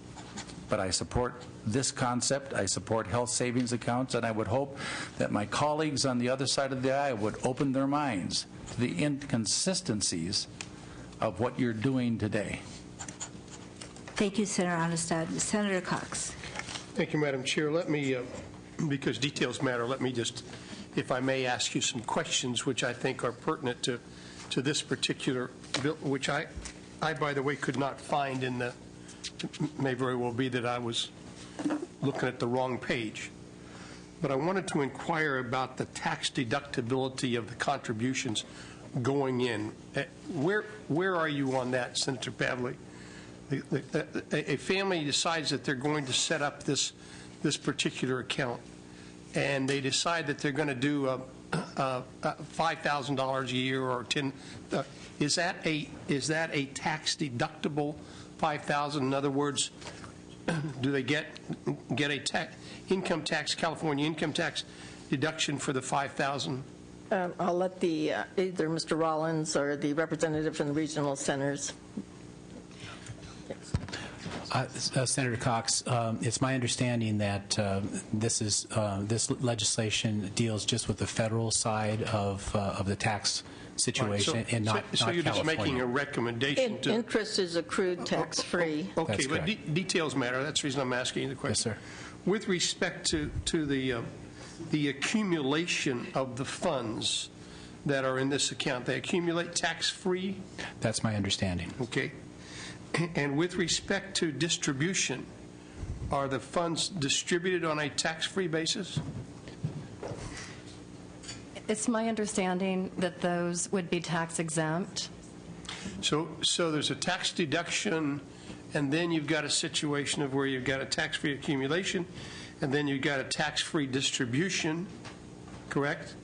But I support this concept. I support health savings accounts, and I would hope that my colleagues on the other side of the aisle would open their minds to the inconsistencies of what you're doing today.
Thank you, Senator Onestad. Senator Cox.
Thank you, Madam Chair. Let me, because details matter, let me just, if I may, ask you some questions which I think are pertinent to this particular bill, which I, by the way, could not find in the, it may very well be that I was looking at the wrong page. But I wanted to inquire about the tax deductibility of the contributions going in. Where are you on that, Senator Pavley? A family decides that they're going to set up this particular account, and they decide that they're going to do $5,000 a year or 10. Is that a tax deductible $5,000? In other words, do they get a income tax, California income tax deduction for the $5,000?
I'll let the either Mr. Rollins or the representative from the regional centers.
Senator Cox, it's my understanding that this legislation deals just with the federal side of the tax situation,
Right,
and not
so you're
California.
just making a recommendation to...
Interest is accrued tax-free.
Okay,
That's
but
correct.
details matter. That's the reason I'm asking you the question.
Yes, sir.
With respect to the accumulation of the funds that are in this account, they accumulate tax-free?
That's my understanding.
Okay. And with respect to distribution, are the funds distributed on a tax-free basis?
It's my understanding that those would be tax exempt.
So there's a tax deduction, and then you've got a situation of where you've got a tax-free accumulation, and then you've got a tax-free distribution, correct?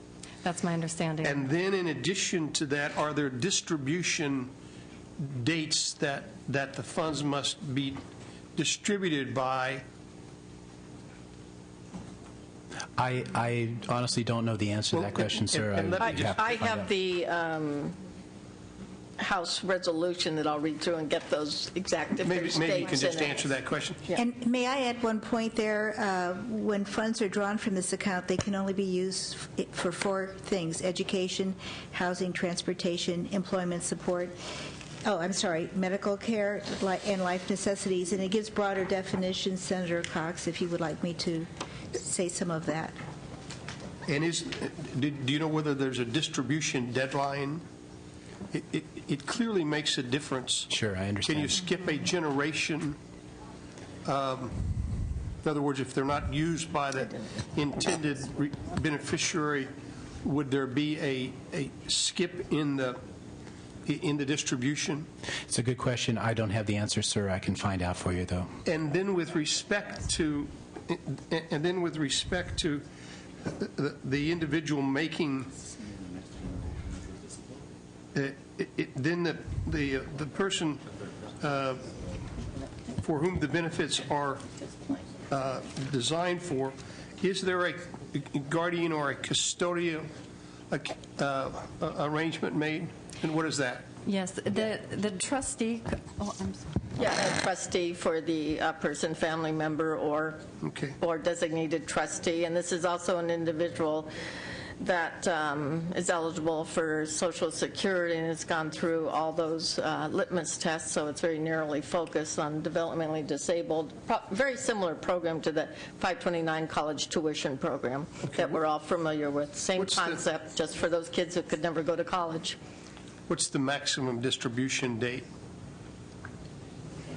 That's my understanding.
And then in addition to that, are there distribution dates that the funds must be distributed by?
I honestly don't know the answer to that question, sir.
I have the House resolution that I'll read through and get those exact different
Maybe you can
states
just
in it.
answer that question.
Yeah.
And may I add one point there? When funds are drawn from this account, they can only be used for 4 things: education, housing, transportation, employment support. Oh, I'm sorry, medical care and life necessities. And it gives broader definitions, Senator Cox, if you would like me to say some of that.
And do you know whether there's a distribution deadline? It clearly makes a difference.
Sure, I understand.
Can you skip a generation? In other words, if they're not used by the intended beneficiary, would there be a skip in the distribution?
It's a good question. I don't have the answer, sir. I can find out for you, though.
And then with respect to the individual making, then the person for whom the benefits are designed for, is there a guardian or a custodial arrangement made? And what is that?
Yes, the trustee, I'm sorry. Yeah, a trustee for the person, family member, or designated trustee. And this is also an individual that is eligible for Social Security and has gone through all those litmus tests, so it's very narrowly focused on developmentally disabled. Very similar program to the 529 college tuition program that we're all familiar with. Same concept, just for those kids who could never go to college.
What's the maximum distribution date?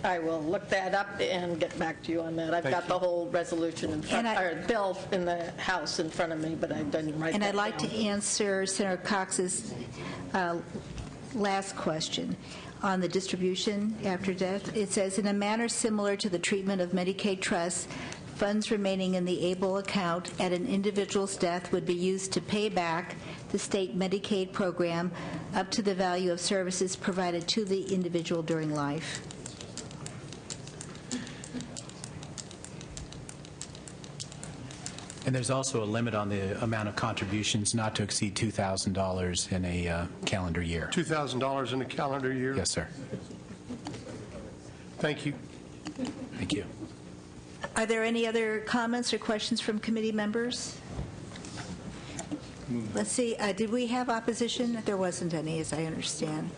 I will look that up and get back to you on that. I've got the whole resolution in front, or bill in the House in front of me, but I didn't write that down.
And I'd like to answer Senator Cox's last question on the distribution after death. It says, in a manner similar to the treatment of Medicaid trusts, funds remaining in the ABLE account at an individual's death would be used to pay back the state Medicaid program up to the value of services provided to the individual during life.
And there's also a limit on the amount of contributions not to exceed $2,000 in a calendar year.
$2,000 in a calendar year?
Yes, sir.
Thank you.
Thank you.
Are there any other comments or questions from committee members? Let's see. Did we have opposition? There wasn't any, as I understand.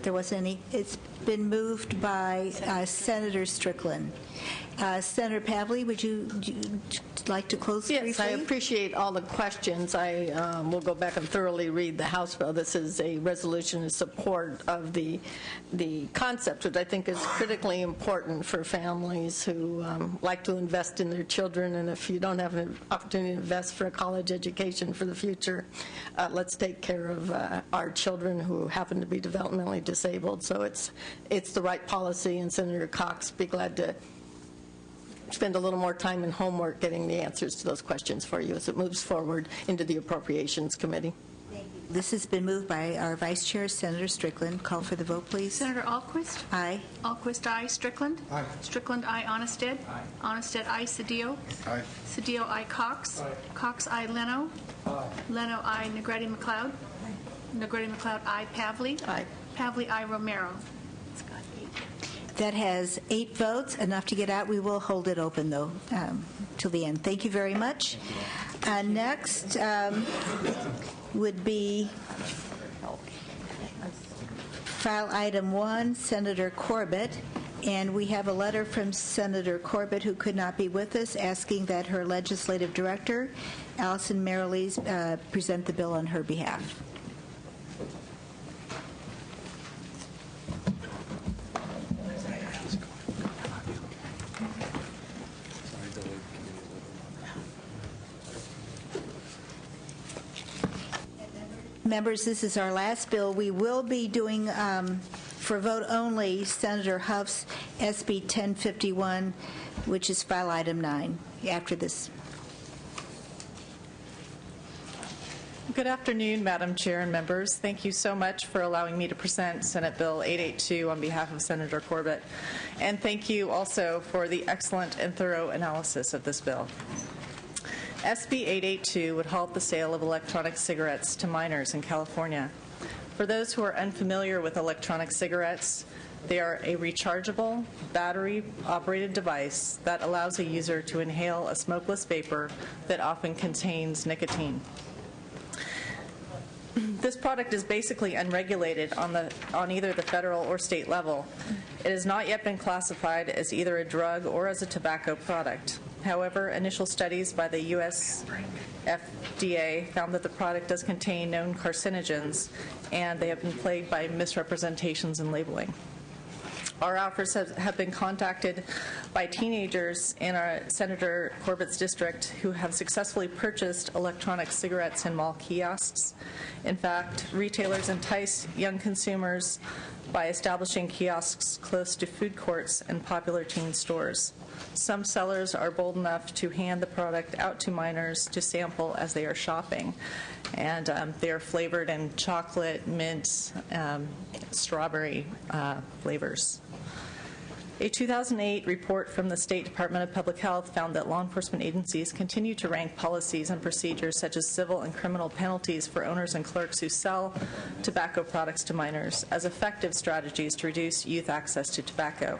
There wasn't any. It's been moved by Senator Strickland. Senator Pavley, would you like to close briefly?
Yes, I appreciate all the questions. I will go back and thoroughly read the House bill. This is a resolution in support of the concept, which I think is critically important for families who like to invest in their children. And if you don't have an opportunity to invest for a college education for the future, let's take care of our children who happen to be developmentally disabled. So it's the right policy, and Senator Cox be glad to spend a little more time in homework getting the answers to those questions for you as it moves forward into the Appropriations Committee.
Thank you. This has been moved by our Vice Chair, Senator Strickland. Call for the vote, please.
Senator Ahlquist?
Aye.
Ahlquist, aye. Strickland?
Aye.
Strickland, aye. Onnested?
Aye.
Onnested, aye. Cedillo?
Aye.
Cedillo, aye. Cox?
Aye.
Cox, aye. Leno?
Aye.
Leno, aye. Negretti McLeod? Negretti McLeod, aye. Pavley?
Aye.
Pavley, aye. Romero?
That has 8 votes, enough to get out. We will hold it open, though, till the end. Thank you very much. Next would be file item 1, Senator Corbett. And we have a letter from Senator Corbett, who could not be with us, asking that her legislative director, Allison Merrilees, present the bill on her behalf. Members, this is our last bill. We will be doing, for vote only, Senator Huff's SB 1051, which is file item 9, after this.
Good afternoon, Madam Chair and members. Thank you so much for allowing me to present Senate Bill 882 on behalf of Senator Corbett. And thank you also for the excellent and thorough analysis of this bill. SB 882 would halt the sale of electronic cigarettes to minors in California. For those who are unfamiliar with electronic cigarettes, they are a rechargeable, battery-operated device that allows a user to inhale a smokeless vapor that often contains nicotine. This product is basically unregulated on either the federal or state level. It has not yet been classified as either a drug or as a tobacco product. However, initial studies by the U.S. FDA found that the product does contain known carcinogens, and they have been plagued by misrepresentations in labeling. Our offers have been contacted by teenagers in our Senator Corbett's district who have successfully purchased electronic cigarettes in mall kiosks. In fact, retailers entice young consumers by establishing kiosks close to food courts and popular teen stores. Some sellers are bold enough to hand the product out to minors to sample as they are shopping, and they are flavored in chocolate, mint, strawberry flavors. A 2008 report from the State Department of Public Health found that law enforcement agencies continue to rank policies and procedures such as civil and criminal penalties for owners and clerks who sell tobacco products to minors as effective strategies to reduce youth access to tobacco.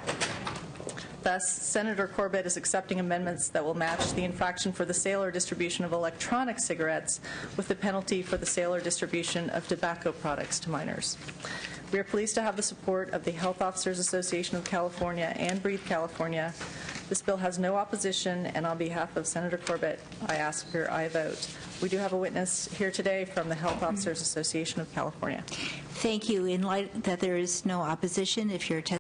Thus, Senator Corbett is accepting amendments that will match the infraction for the sale or distribution of electronic cigarettes with the penalty for the sale or distribution of tobacco products to minors. We are pleased to have the support of the Health Officers Association of California and Breathe California. This bill has no opposition, and on behalf of Senator Corbett, I ask for your aye vote. We do have a witness here today from the Health Officers Association of California.
Thank you. In light that there is no opposition, if you're